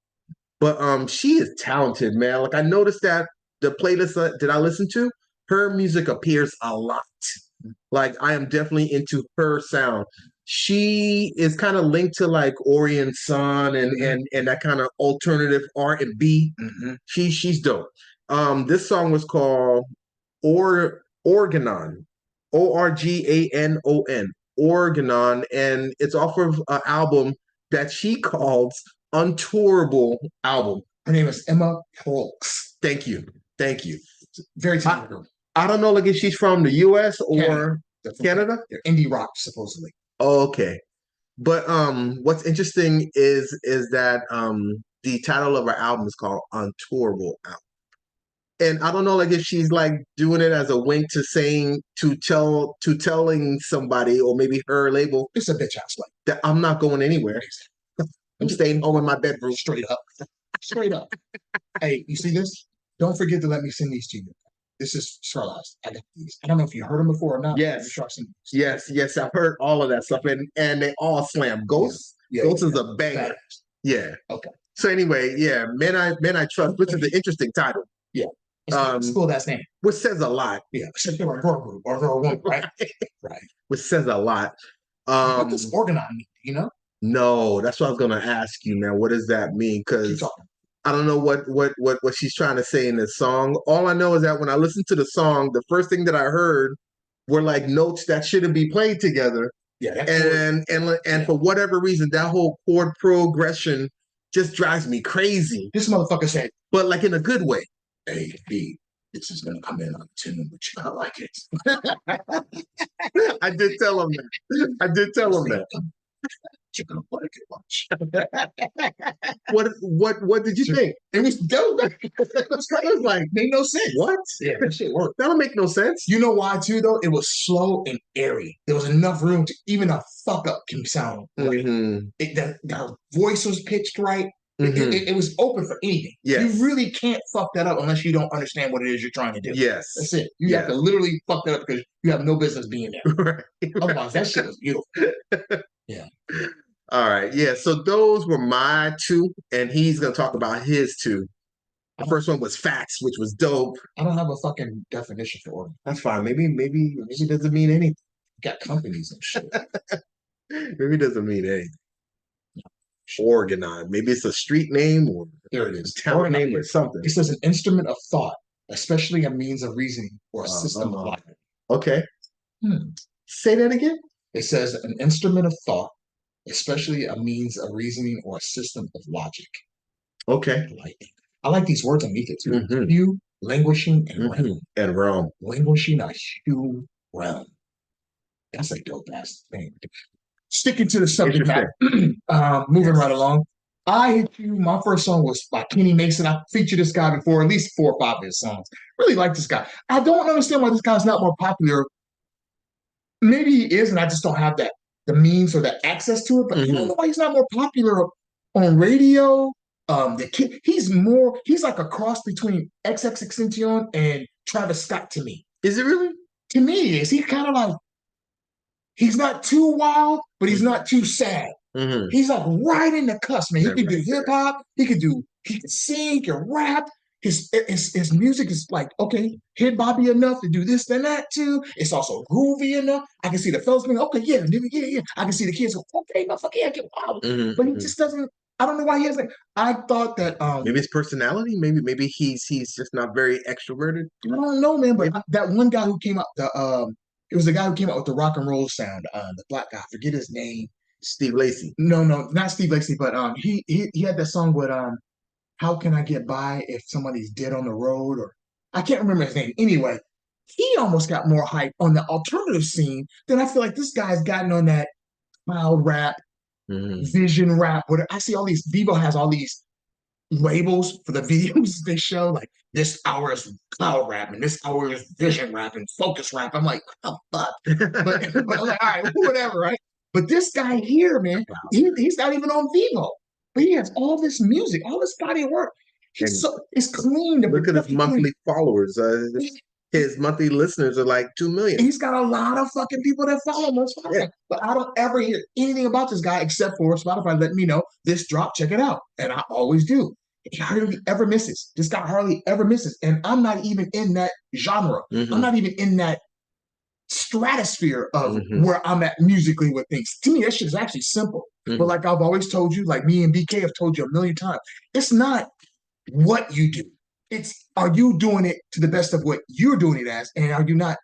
but she is talented, man. Like I noticed that the playlist that I listen to, her music appears a lot. Like I am definitely into her sound. She is kind of linked to like Orient Sun and that kind of alternative R&B. She's dope. This song was called Organon, Organon, Organon, and it's off of an album that she calls Untourable album. Her name is Emma Prolx. Thank you. Very talented girl. I don't know, like if she's from the U.S. or Canada. They're indie rock, supposedly. Okay, but what's interesting is that the title of her album is called Untourable album, and I don't know, like if she's like doing it as a wink to telling somebody or maybe her label, It's a bitch ass like that I'm not going anywhere. I'm staying home in my bedroom. Straight up. Hey, you see this? Don't forget to let me send these to you. This is Scarlet. I got these. I don't know if you heard them before or not. Yes. Sure I've seen Yes, I've heard all of that stuff, and they all slam. Ghosts is a banger. Yeah. Okay. So anyway, Men I Trust, which is an interesting title. Yeah. It's cool, that's name. Which says a lot. Yeah. Except they're a girl group or girl woman, right? Right. Which says a lot. What does organon mean? No, that's what I was gonna ask you, man. What does that mean? Because I don't know what she's trying to say in this song. All I know is that when I listened to the song, the first thing that I heard were like notes that shouldn't be played together. Yeah. And for whatever reason, that whole chord progression just drives me crazy. This motherfucker said, but like in a good way. A, B, this is gonna come in on tune, but you gotta like it. I did tell him that. You're gonna like it, watch. What did you think? It was dope. It was like made no sense. What? Yeah, that shit worked. That don't make no sense. You know why too though? It was slow and airy. There was enough room to even a fuck up can sound right. The voice was pitched right. It was open for anything. Yes. You really can't fuck that up unless you don't understand what it is you're trying to do. Yes. That's it. You have to literally fuck that up because you have no business being there. Right. Otherwise, that shit was beautiful. Yeah. All right. Yeah. So those were my two, and he's gonna talk about his two. The first one was Facts, which was dope. I don't have a fucking definition for organ. That's fine. Maybe it doesn't mean anything. You got companies and shit. Maybe it doesn't mean anything. Organon. Maybe it's a street name or there it is. A town name or something. It says an instrument of thought, especially a means of reasoning or a system of logic. Okay. Say that again. It says an instrument of thought, especially a means of reasoning or a system of logic. Okay. I like these words underneath it too. Hue, languishing, and realm. And realm. Languishing, a hue, realm. That's a dope ass thing. Sticking to the subject matter, moving right along. I Hit You, my first song was by Kenny Mason. I featured this guy before, at least 4 or 5 of his songs. Really like this guy. I don't understand why this guy's not more popular. Maybe he is, and I just don't have the means or the access to it, but I don't know why he's not more popular on radio. He's like a cross between XXXTentacion and Travis Scott to me. Is it really? To me, is he kind of like, he's not too wild, but he's not too sad. He's like right in the cusp, man. He can do hip hop. He can sing, he can rap. His music is like, okay, hit Bobby enough to do this and that too. It's also groovy enough. I can see the fellas being, okay, yeah. I can see the kids go, okay, motherfucker, yeah, get wild. But he just doesn't, I don't know why he has like. I thought that Maybe his personality. Maybe he's just not very extroverted. I don't know, man. But that one guy who came out it was the guy who came out with the rock and roll sound. The black guy, I forget his name. Steve Lacy. No, not Steve Lacy, but he had that song with How Can I Get By If Somebody's Dead on the Road, or I can't remember his name. Anyway, he almost got more hype on the alternative scene than I feel like this guy's gotten on that cloud rap, vision rap. Whatever. I see all these. Vivo has all these labels for the videos they show. Like this hour is cloud rap and this hour is vision rap and focus rap. I'm like, what the fuck? But I'm like, all right, whatever, right? But this guy here, man, he's not even on Vivo, but he has all this music, all this body of work. It's clean. Look at his monthly followers. His monthly listeners are like 2 million. He's got a lot of fucking people that follow him on Spotify. Yeah. But I don't ever hear anything about this guy except for Spotify letting me know this drop, check it out. And I always do. He hardly ever misses. This guy hardly ever misses. And I'm not even in that genre. I'm not even in that stratosphere of where I'm at musically with things. To me, that shit is actually simple. But like I've always told you, like me and BK have told you a million times, it's not what you do. It's, are you doing it to the best of what you're doing it as, and are you not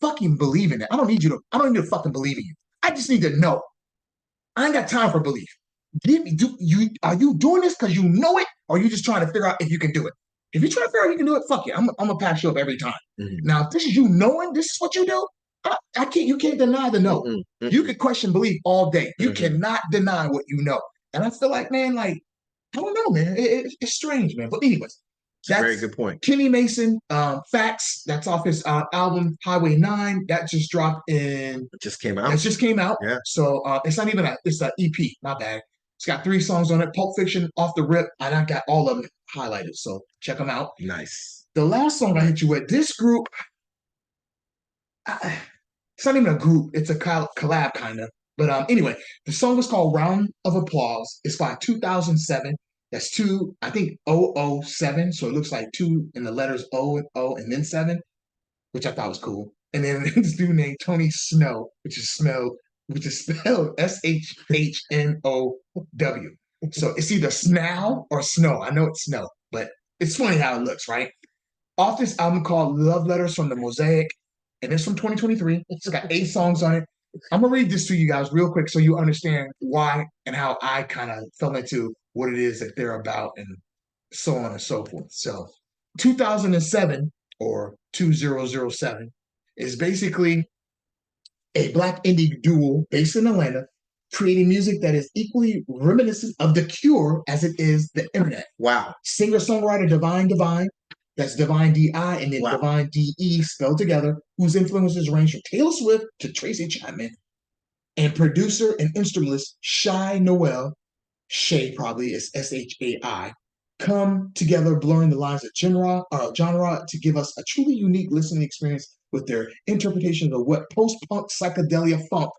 fucking believing it? I don't need to fucking believe in you. I just need to know. I ain't got time for belief. Are you doing this because you know it, or are you just trying to figure out if you can do it? If you're trying to figure out you can do it, fuck it. I'm gonna pass you up every time. Now, if this is you knowing this is what you do, I can't. You can't deny the no. You can question belief all day. You cannot deny what you know. And I feel like, man, like I don't know, man. It's strange, man. But anyways. That's a very good point. Kenny Mason, Facts. That's off his album Highway 9. That just dropped in. It just came out. It just came out. Yeah. So it's not even it's an EP. My bad. It's got 3 songs on it. Pulp Fiction off the rip, and I got all of them highlighted. So check them out. Nice. The last song I hit you with, this group. It's not even a group. It's a collab kind of. But anyway, the song is called Round of Applause. It's by 2007. That's 2, I think 007. So it looks like 2 in the letters O and then 7, which I thought was cool. And then this dude named Tony Snow, which is spelled SHHNOW. So it's either Snow or Snow. I know it's Snow, but it's funny how it looks, right? Off this album called Love Letters from the Mosaic, and it's from 2023. It's got 8 songs on it. I'm gonna read this to you guys real quick so you understand why and how I kind of fell into what it is that they're about and so on and so forth. So 2007 or 2007 is basically a black indie duo based in Atlanta creating music that is equally reminiscent of The Cure as it is the internet. Wow. Singer-songwriter Divine, that's Divine D-I and then Divine D-E spelled together, whose influences range from Taylor Swift to Tracy Chapman, and producer and instrumentalist Shy Noel, Shay probably is S-H-A-I, come together blurring the lines of genre to give us a truly unique listening experience with their interpretation of what post-punk psychedelia funk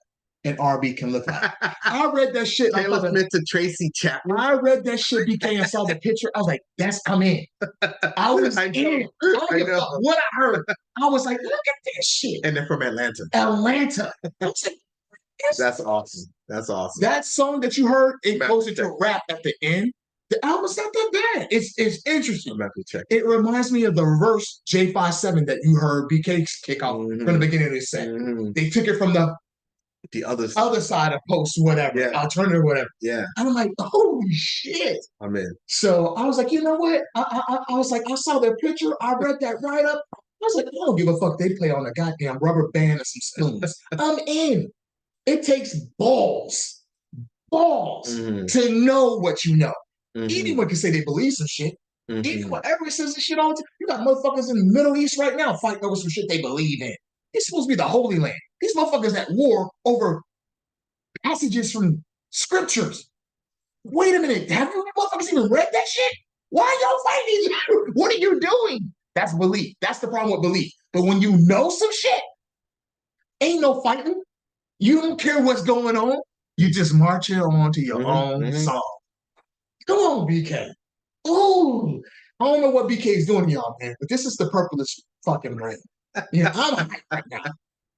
and R&B can look like. I read that shit. Taylor Smith to Tracy Chapman. I read that shit, BK, and saw the picture. I was like, I'm in. I was in. I know. What I heard. I was like, look at this shit. And they're from Atlanta. Atlanta. That's awesome. That's awesome. That song that you heard, it goes into a rap at the end. The album's not that bad. It's interesting. I'm about to check. It reminds me of the reverse J57 that you heard BK kick off from the beginning of this set. They took it from the other side of post whatever, alternative whatever. Yeah. And I'm like, holy shit. I'm in. So I was like, you know what? I was like, I saw their picture. I read that right up. I was like, I don't give a fuck. They play on a goddamn rubber band and some spoons. I'm in. It takes balls to know what you know. Anyone can say they believe some shit. Anyone ever says this shit all the time. You got motherfuckers in the Middle East right now fighting over some shit they believe in. It's supposed to be the Holy Land. These motherfuckers at war over passages from scriptures. Wait a minute. Have you motherfuckers even read that shit? Why are y'all fighting? What are you doing? That's belief. That's the problem with belief. But when you know some shit, ain't no fighting. You don't care what's going on. You just marching on to your own song. Come on, BK. Ooh. I don't know what BK is doing, y'all, man, but this is the Purple-ist fucking Reign. Yeah, I'm hyped right now.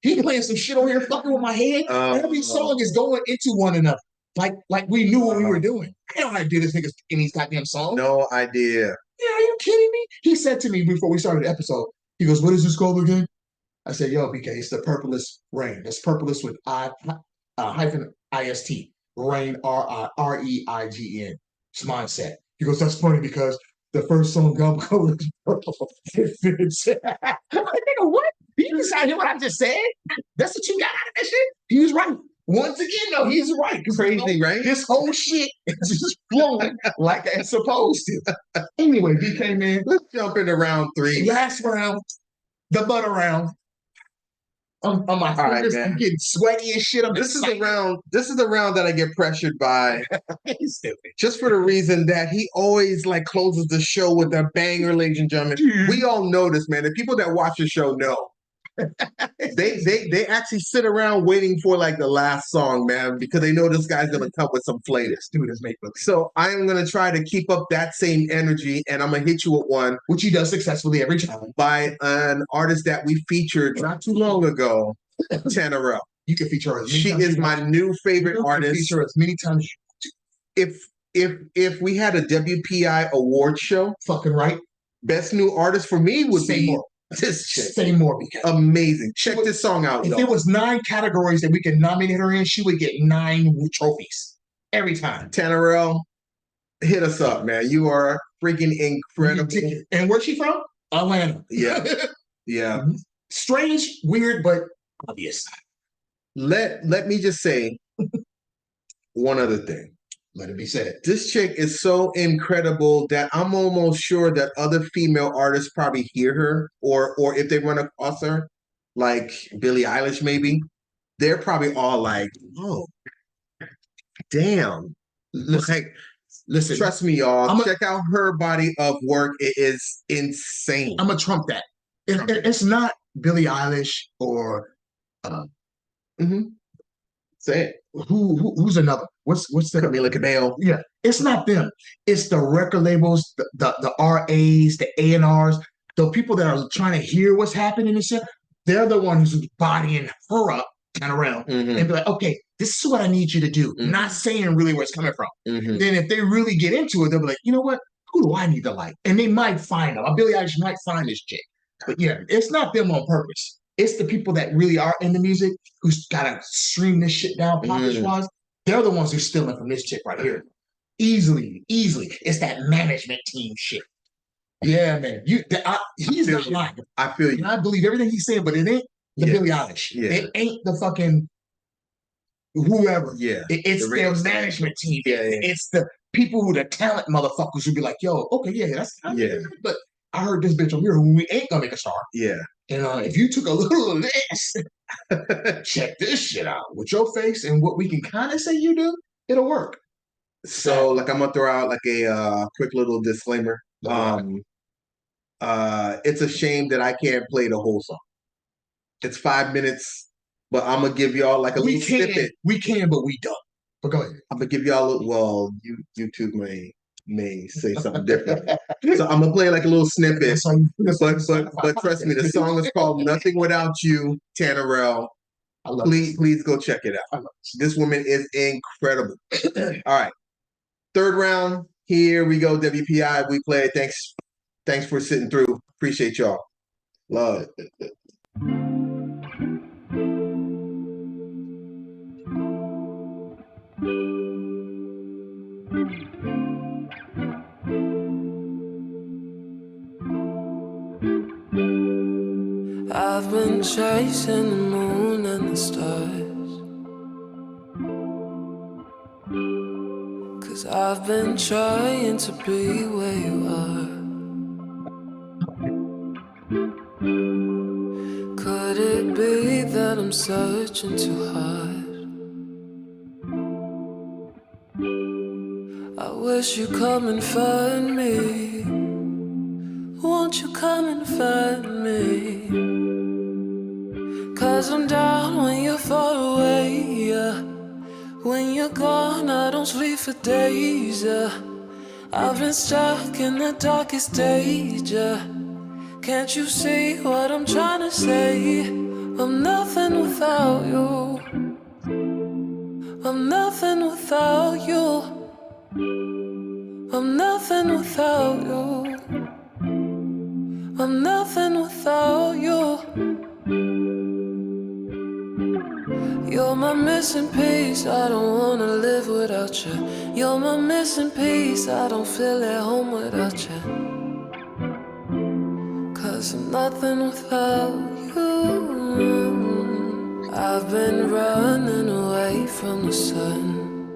He playing some shit on here fucking with my head. Every song is going into one another. Like we knew what we were doing. I don't know how to do this niggas in these goddamn songs. No idea. Yeah, are you kidding me? He said to me before we started the episode, he goes, "What is this called again?" I said, "Yo, BK, it's the Purple-ist Reign. That's Purple-ist with hyphen ist. Reign, Reign. It's mindset." He goes, "That's funny because the first song Gum Color is purple. It fits." I'm like, nigga, what? You just hear what I just said? That's what you got out of that shit? He was right. Once again, though, he's right. Crazy, right? This whole shit is just flowing like it's supposed to. Anyway, BK, man, Let's jump into round 3. last round, the butter round. On my fingers, man. I'm getting sweaty and shit. This is the round. This is the round that I get pressured by, He's stupid. just for the reason that he always like closes the show with a banger, ladies and gentlemen. We all know this, man. The people that watch the show know. They actually sit around waiting for like the last song, man, because they know this guy's gonna come with some flavor. Dude is make believe. So I am gonna try to keep up that same energy, and I'm gonna hit you with one, Which he does successfully every time. by an artist that we featured not too long ago, Tannerelle. You can feature her as many She times is you my want. new You favorite can artist. feature her as many times you If we had a WPI award show, fucking right. best new artist for me would Say be more. this chick. Say more, because Amazing. Check this song out, if y'all. there was 9 categories that we could nominate her in, she would get 9 trophies every time. Tannerelle, hit us up, man. You are freaking incredible. And where's she from? Atlanta. Yeah. Yeah. Strange, weird, but obvious. Let me just say one other thing. Let it be said. This chick is so incredible that I'm almost sure that other female artists probably hear her, or if they run across her, like Billie Eilish maybe, they're probably all like, "Oh, damn!" Listen, Trust me, y'all. Check out her body of work. It is insane. I'm gonna trump that. It's not Billie Eilish or Say it. who's another? What's the Camila Cabello. Yeah, it's not them. It's the record labels, the RAs, the A&Rs, the people that are trying to hear what's happening and shit. They're the ones who's bodying her up kind of around and be like, okay, this is what I need you to do. Not saying really where it's coming from. Then if they really get into it, they'll be like, you know what? Who do I need to like? And they might find them. Billie Eilish might find this chick. But yeah, it's not them on purpose. It's the people that really are in the music who's gotta stream this shit down publish-wise. They're the ones who's stealing from this chick right here. Easily. It's that management team shit. Yeah, man. He's not lying. I feel you. And I believe everything he's saying, but it ain't the Billie Eilish. Yeah. It ain't the fucking whoever. Yeah. It's their management team. Yeah. It's the people who the talent motherfuckers who be like, yo, okay, yeah, that's but I heard this bitch over here who we ain't gonna make a star. Yeah. And if you took a little of this, check this shit out with your face and what we can kind of say you do, it'll work. So, like, I'm gonna throw out like a quick little disclaimer. It's a shame that I can't play the whole song. It's 5 minutes, but I'm gonna give y'all like a little snippet. We can, but we don't. But go ahead. I'm gonna give y'all a little. Well, YouTube may say something different. So I'm gonna play like a little snippet. But trust me, the song is called "Nothing Without You," Tannerelle. Please go check it out. This woman is incredible. All right, third round. Here we go. WPI. We play. Thanks for sitting through. Appreciate y'all. Love. I've been chasing the moon and the stars, 'cause I've been trying to be where you are. Could it be that I'm searching too hard? I wish you'd come and find me. Won't you come and find me? 'Cause I'm down when you're far away, yeah. When you're gone, I don't sleep for days, yeah. I've been stuck in the darkest days, yeah. Can't you see what I'm trying to say? I'm nothing without you. I'm nothing without you. I'm nothing without you. I'm nothing without you. You're my missing piece, I don't wanna live without you. You're my missing piece, I don't feel at home without you. 'Cause I'm nothing without you. I've been running away from the sun.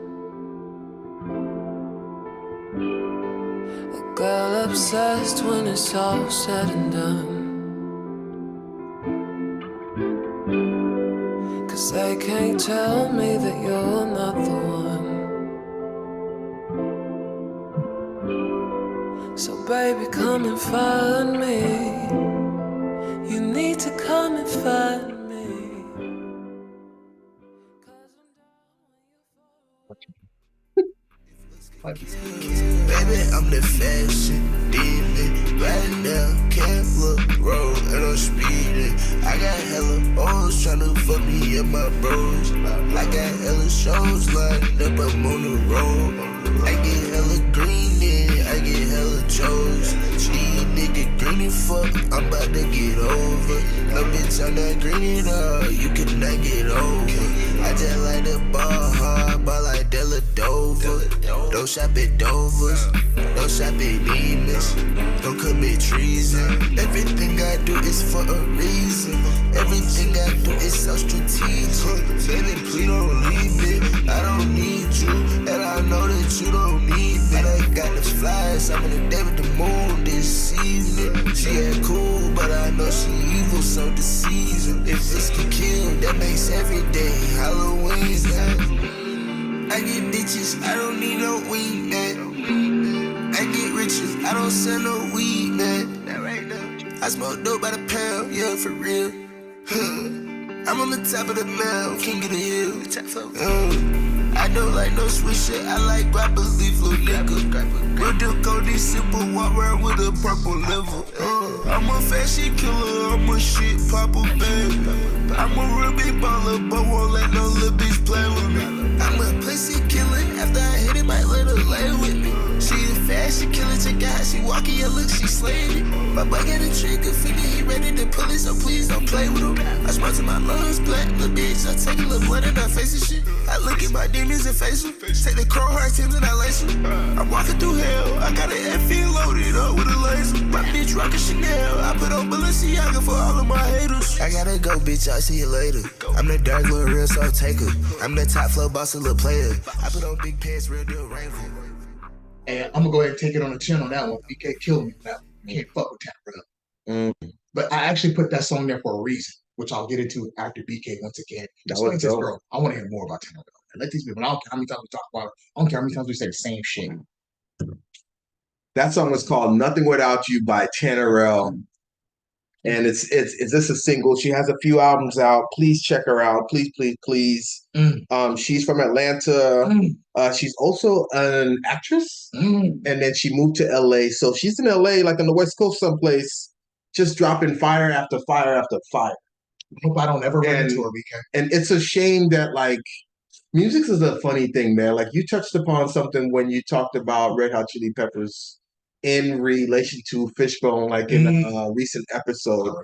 A girl obsessed when it's all said and done. 'Cause they can't tell me that you're not the one. So baby, come and find me. You need to come and find me. 'Cause Baby, I'm the fashion demon. Right now, can't look road and I'm speeding. I got hella O's tryna fuck me and my bros. I got hella shows lined up, I'm on the road. I get hella green in, I get hella chose. These nigga green as fuck, I'm about to get over. No bitch, I'm not green at all, you cannot get over. I just like the ball hard, ball like Della Dover. Don't shop at Dover's, don't shop at Demons. Don't commit treason. Everything I do is for a reason. Everything I do is so strategic. Baby, please don't leave me. I don't need you, and I know that you don't need me. I done got the flies, I'm on a day with the moon this evening. She ain't cool, but I know she evil, so deceiving. If this can kill, that makes every day Halloween. I get bitches, I don't need no weed, man. I get riches, I don't sell no weed, man. I smoke dope by the pound, yeah, for real. I'm on the top of the mountain, king of the hill. I don't like no sweet shit, I like rapper, leaf, little nigga. Real deal Cody, simple, walk around with a purple level. I'm a fashion killer, I'm a shit popper, baby. I'm a real big baller, but won't let no little bitch play with me. I'm a pussy killer, after I hit it, might let her lay with me. She a fashion killer, check out how she walking, yeah, look, she slayed it. My boy got a trigger finger, he ready to pull it, so please don't play with him. I smart to my lungs, black, little bitch, I take a little blood in her face and shit. I look at my demons and face them, take the crow heart Timbs and I lace them. I'm walking through hell, I got an FE loaded up with a laser. My bitch rockin' Chanel, I put on Balenciaga for all of my haters. I gotta go, bitch, I'll see you later. I'm the dark little real soul taker. I'm the top flow boss, a little player. I put on big pants, real deal rainbow. And I'm gonna go ahead and take it on the chin on that one. BK killed me on that one. You can't fuck with that, bro. But I actually put that song there for a reason, which I'll get into after BK once again. That Explain was to this dope. girl. I want to hear more about Tanner. Let these people. I don't care how many times we talk about it. I don't care how many times we say the same shit. That song was called "Nothing Without You" by Tannerelle, and it's this a single. She has a few albums out. Please check her out. Please, please, please. She's from Atlanta. She's also an actress, and then she moved to LA. So she's in LA, like on the West Coast, someplace, just dropping fire after fire after fire. Hope I don't ever run into her, BK. And it's a shame that like music is a funny thing, man. Like you touched upon something when you talked about Red Hot Chili Peppers in relation to Fishbone, like in a recent episode.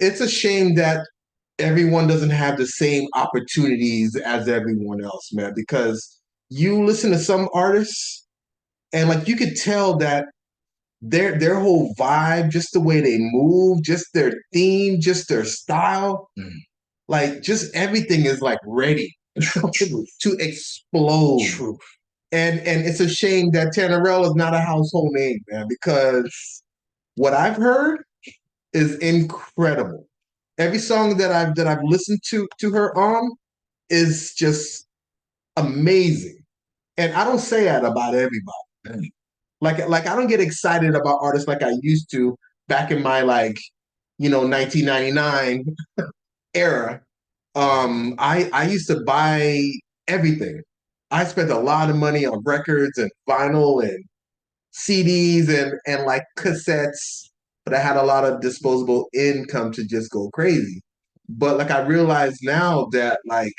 It's a shame that everyone doesn't have the same opportunities as everyone else, man, because you listen to some artists and like you could tell that their whole vibe, just the way they move, just their theme, just their style, like just everything is like ready to explode. True. And it's a shame that Tannerelle is not a household name, man, because what I've heard is incredible. Every song that I've listened to her on is just amazing. And I don't say that about everybody. Like I don't get excited about artists like I used to back in my 1999 era. I used to buy everything. I spent a lot of money on records and vinyl and CDs and like cassettes, but I had a lot of disposable income to just go crazy. But like I realize now that like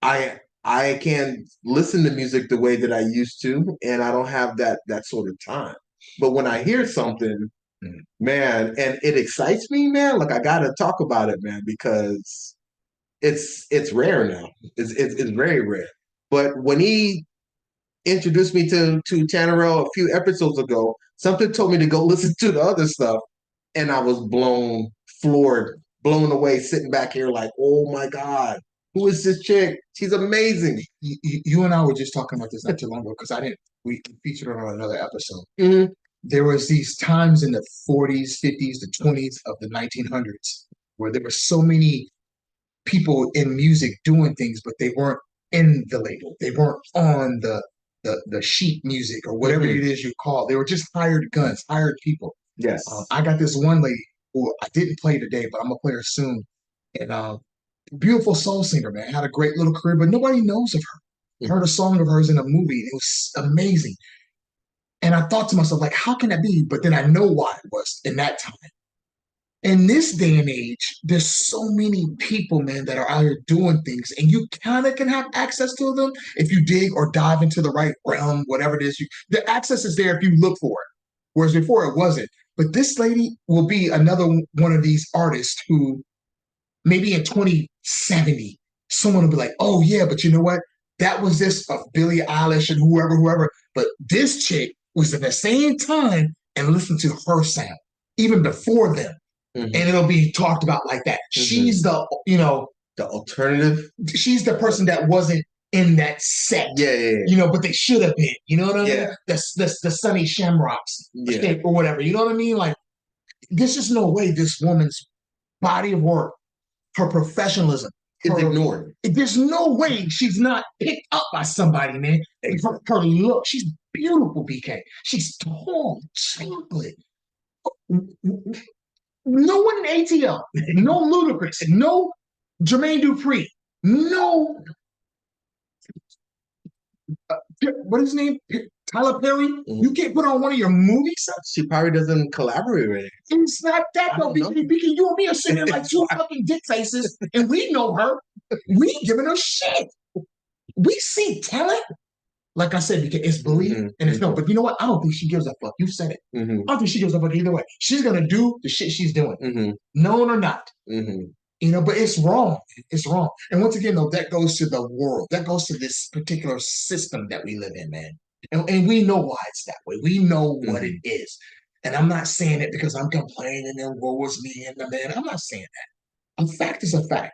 I I can't listen to music the way that I used to, and I don't have that sort of time. But when I hear something, man, and it excites me, man, like I gotta talk about it, man, because it's rare now. It's very rare. But when he introduced me to Tannerell a few episodes ago, something told me to go listen to the other stuff, and I was floored, blown away, sitting back here like, oh my God, who is this chick? She's amazing. You and I were just talking about this not too long ago because we featured her on another episode. Mm-hmm. There was these times in the 40s, 50s, the 20s of the 1900s where there were so many people in music doing things, but they weren't in the label. They weren't on the sheet music or whatever it is you call it. They were just hired guns, hired people. Yes. I got this one lady who I didn't play today, but I'm gonna play her soon. And beautiful soul singer, man. Had a great little career, but nobody knows of her. Heard a song of hers in a movie. It was amazing. And I thought to myself, like, how can that be? But then I know why it was in that time. In this day and age, there's so many people, man, that are out here doing things, and you kind of can have access to them if you dig or dive into the right realm, whatever it is. The access is there if you look for it, whereas before it wasn't. But this lady will be another one of these artists who maybe in 2070, someone will be like, oh, yeah, but you know what? That was this of Billie Eilish and whoever. But this chick was in the same time and listen to her sound, even before them. And it'll be talked about like that. She's the alternative. She's the person that wasn't in that set. Yeah. But they should have been. You know what I mean? Yeah. The Sunny Shamrocks or whatever. You know what I mean? Like, there's just no way this woman's body of work, her professionalism, is ignored. There's no way she's not picked up by somebody, man. Her look, she's beautiful, BK. She's tall, chocolate. No one in ATL, no Ludacris, no Jermaine Dupri, no what is his name? Tyler Perry. You can't put on one of your movie sets. She probably doesn't collaborate with it. It's not that though. BK, you and me are sitting there like two fucking dick faces, and we know her. We giving her shit. We see talent. Like I said, because it's belief and it's no. But you know what? I don't think she gives a fuck. You said it. I don't think she gives a fuck either way. She's gonna do the shit she's doing, known or not. But it's wrong. It's wrong. And once again, though, that goes to the world. That goes to this particular system that we live in, man. And we know why it's that way. We know what it is. And I'm not saying it because I'm complaining and woe was me and the man. I'm not saying that. A fact is a fact.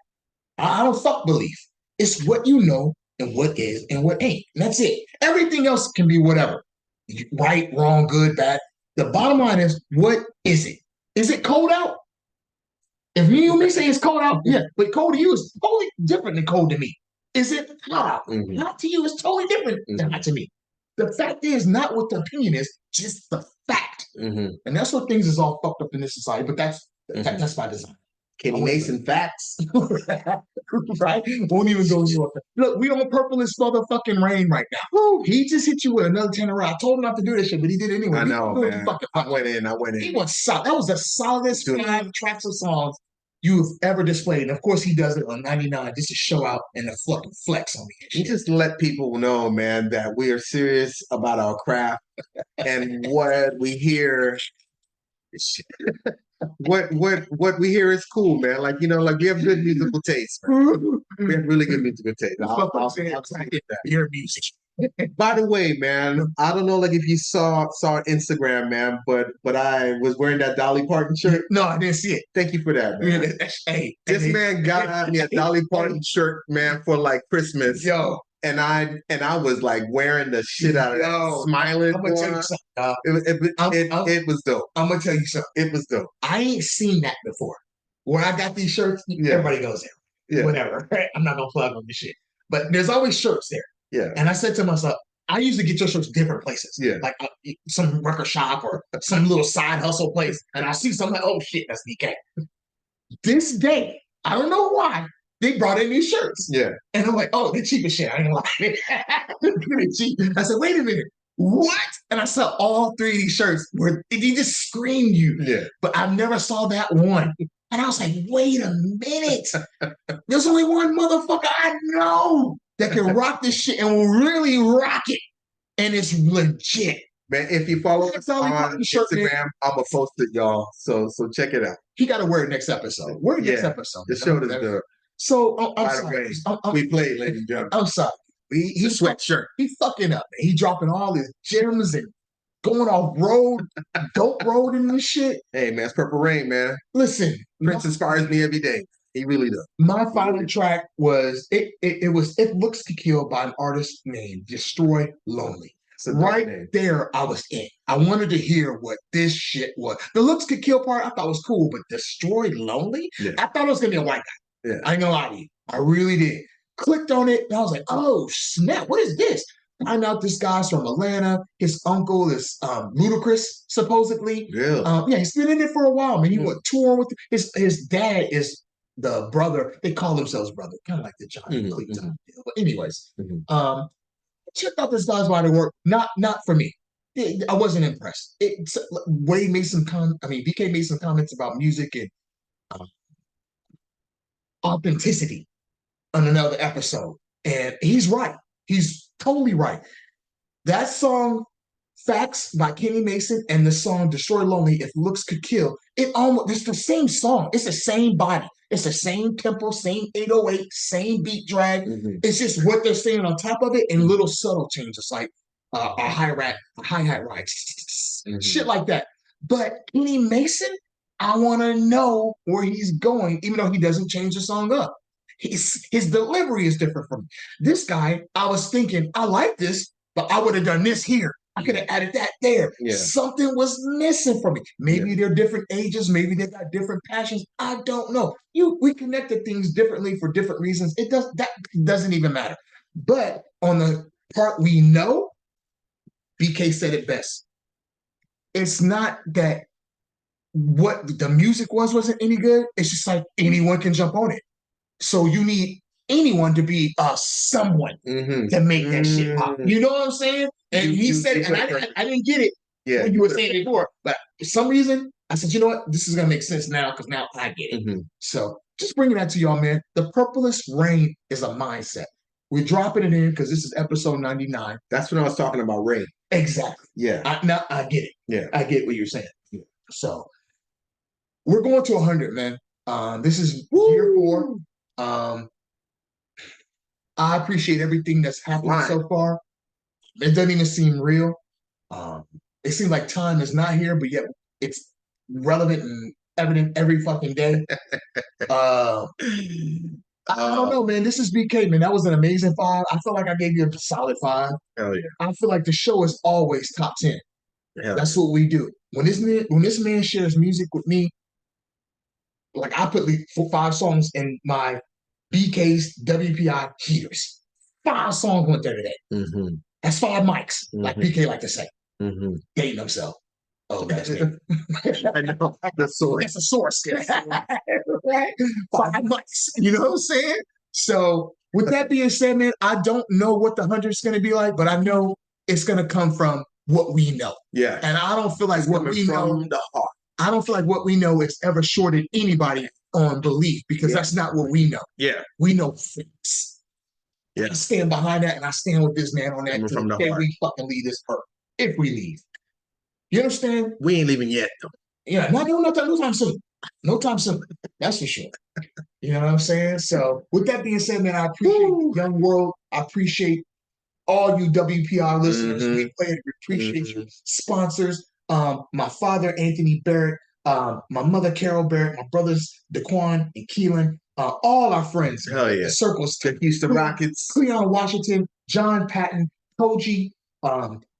I don't fuck belief. It's what you know and what is and what ain't. And that's it. Everything else can be whatever. Right, wrong, good, bad. The bottom line is, what is it? Is it cold out? If you and me say it's cold out, yeah, but cold to you is totally different than cold to me. Is it hot out? Hot to you is totally different than hot to me. The fact is not what the opinion is, just the fact. And that's what things is all fucked up in this society, but that's by design. Kenny Mason facts. Right? Won't even go here. Look, we on Purple-ist motherfucking Reign right now. Woo, he just hit you with another 10 around. I told him not to do this shit, but he did it anyway. I know, man. I went in. He was solid. That was the solidest 5 tracks of songs you've ever displayed. And of course, he does it on 99 just to show out and to fucking flex on me. He just let people know, man, that we are serious about our craft and what we hear. What we hear is cool, man. Like, like we have good musical taste. Man. We have really good musical taste. I'll say that. Your music. By the way, man, I don't know, like if you saw Instagram, man, but I was wearing that Dolly Parton shirt. No, I didn't see it. Thank you for that, man. This man got me a Dolly Parton shirt, man, for like Christmas. Yo. And I was like wearing the shit out of that, smiling. I'm gonna tell you something. It was dope. I'm gonna tell you something. It was dope. I ain't seen that before. Where I got these shirts, everybody goes there. Yeah. Whatever. Right? I'm not gonna plug on this shit. But there's always shirts there. Yeah. And I said to myself, I usually get your shirts different places. Yeah. Like some record shop or some little side hustle place. And I see something like, oh shit, that's DK. This day, I don't know why, they brought in these shirts. Yeah. And I'm like, oh, they're cheap as shit. I ain't gonna lie. They're cheap. I said, wait a minute. What? And I saw all 3 of these shirts where they just screamed you. Yeah. But I never saw that one. And I was like, wait a minute. There's only one motherfucker I know that can rock this shit and will really rock it. And it's legit. Man, if you follow us Tell me on about the shirt, man. Instagram, I'm gonna post it, y'all. So check it out. He got to wear it next episode. Wear it next Yeah, episode. The shirt is the So I'm by the sorry. way, we played, ladies and gentlemen. I'm sorry. He Sweatshirt. He fucking up. Man. He dropping all his gems and going off road, dope road and this shit. Hey man, it's Purple Rain, man. Listen, Prince inspires me every day. He really does. my final track was it was It Looks to Kill by an artist named Destroy Lonely. It's a dope Right name. there, I was in. I wanted to hear what this shit was. The Looks Could Kill part I thought was cool, but Destroy Lonely? Yeah. I thought it was gonna be a white guy. Yeah. I ain't gonna lie to you. I really did. Clicked on it, and I was like, oh snap, what is this? Find out this guy's from Atlanta. His uncle is Ludacris, supposedly. Really? Yeah, he's been in it for a while, man. He Mm. went touring with his dad is the brother. They call themselves brother, kind of like the Johnny Mhm, Cleek mhm. type deal. But anyways, Mhm. checked out this guy's body of work. Not for me. I wasn't impressed. Wade made some BK made some comments about music and authenticity on another episode, and he's right. He's totally right. That song, Facts by Kenny Mason, and the song Destroy Lonely, If Looks Could Kill, it's the same song. It's the same body. It's the same tempo, same 808, same beat drag. Mhm. It's just what they're saying on top of it and little subtle changes like a hi-hat ride, shit like that. But Kenny Mason, I want to know where he's going, even though he doesn't change the song up. His delivery is different from me. This guy, I was thinking, I like this, but I would have done this here. I could have added that there. Yeah. Something was missing for me. Maybe they're different ages. Maybe they got different passions. I don't know. We connected things differently for different reasons. That doesn't even matter. But on the part we know, BK said it best. It's not that what the music wasn't any good. It's just like anyone can jump on it. So you need anyone to be someone Mhm. to make that shit pop. You know what I'm saying? And he said, and I didn't get it when you were saying it before, but for some reason, I said, you know what? This is going to make sense now because now I get it. Mhm. So just bringing that to y'all, man. The Purple-ist Reign is a mindset. We're dropping it in because this is episode 99. That's when I was talking about Ray. Exactly. Yeah. I get it. Yeah. I get what you're saying. Yeah. So we're going to 100, man. This is year 4. I appreciate everything that's happened so far. It doesn't even seem real. It seems like time is not here, but yet it's relevant and evident every fucking day. I don't know, man. This is BK, man. That was an amazing 5. I feel like I gave you a solid 5. Hell yeah. I feel like the show is always top 10. Hell That's what we do. When this man shares music with me, like I put 5 songs in my BK's WPI heaters. 5 songs went there today. Mm-hmm. That's 5 mics, like BK like to say. Mm-hmm. Dating himself. Oh, that's me. I know. The source. That's a source. Right? 5 mics. You know what I'm saying? So with that being said, man, I don't know what the 100's going to be like, but I know it's going to come from what we know. Yeah. And I don't feel like It's what coming we know. from the heart. I don't feel like what we know has ever shorted anybody on belief because that's not what we know. Yeah. We know facts. Yeah. I stand behind that and I stand with this man on that Coming till from the the day heart. we fucking leave this earth. If we leave. You understand? We ain't leaving yet, though. Yeah, no time soon. No time soon. That's for sure. You know what I'm saying? So with that being said, man, I appreciate Young World. I appreciate all you WPI listeners. Mhm. We appreciate you sponsors. My father, Anthony Barrett, my mother, Carol Barrett, my brothers, Daquan and Keelan, all our friends. Hell yeah. The circles. The Houston Rockets. Cleon Washington, John Patton, Koji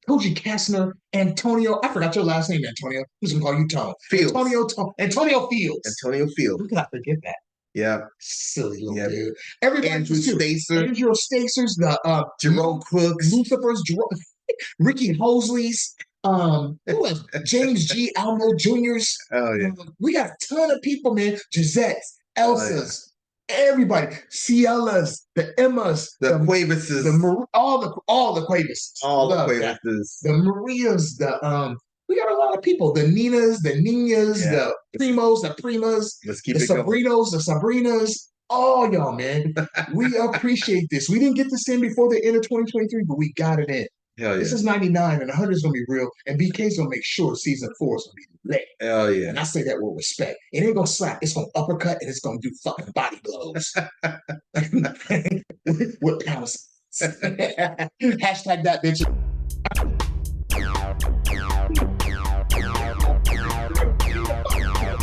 Kastner, Antonio. I forgot your last name, Antonio. Who's gonna call you Tone? Fields. Antonio Fields. Antonio Fields. Who could I forget that? Yeah. Silly little Yeah. dude. Everybody Andrew too. Stacer. Andrew Stacers, the Jerome Cooks. Lucifer's, Ricky Hosley's, who else? James G. Almo Jr.'s. Oh yeah. We got a ton of people, man. Gisette's, Elsa's, everybody. Ciella's, the Emma's, The Quavises. all the Quavis. All the Love that. Quavises. The Marias, we got a lot of people. The Ninas, the Ninas, the Primos, the Primas, Let's keep the it going. Sabrinos, the Sabrinas. all y'all, man. We appreciate this. We didn't get this in before the end of 2023, but we got it in. Hell yeah. This is 99, and 100 is gonna be real. And BK's gonna make sure season 4 is gonna be lit. Hell yeah. And I say that with respect. It ain't gonna slap. It's gonna uppercut, and it's gonna do fucking body blows with pounds. Hashtag that bitch.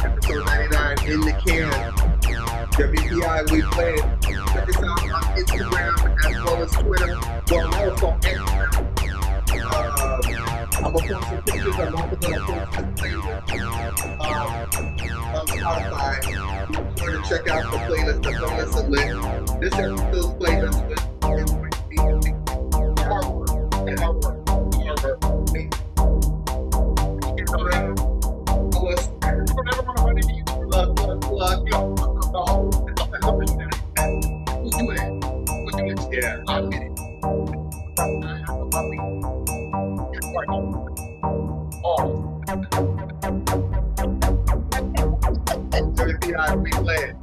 Episode 99 in the can. WPI, we played. Check us out on Instagram as well as Twitter. Well, also on Instagram. I'm gonna post some pictures. I'm also gonna post some playlist on Spotify. Be sure to check out the playlist. The playlist is lit. This episode's playlist is going to be hard work. Me. You know that? Don't ever want to run into you. Plug. Yo, no. We'll do it. Yeah. I'll get it. WPI, we play it.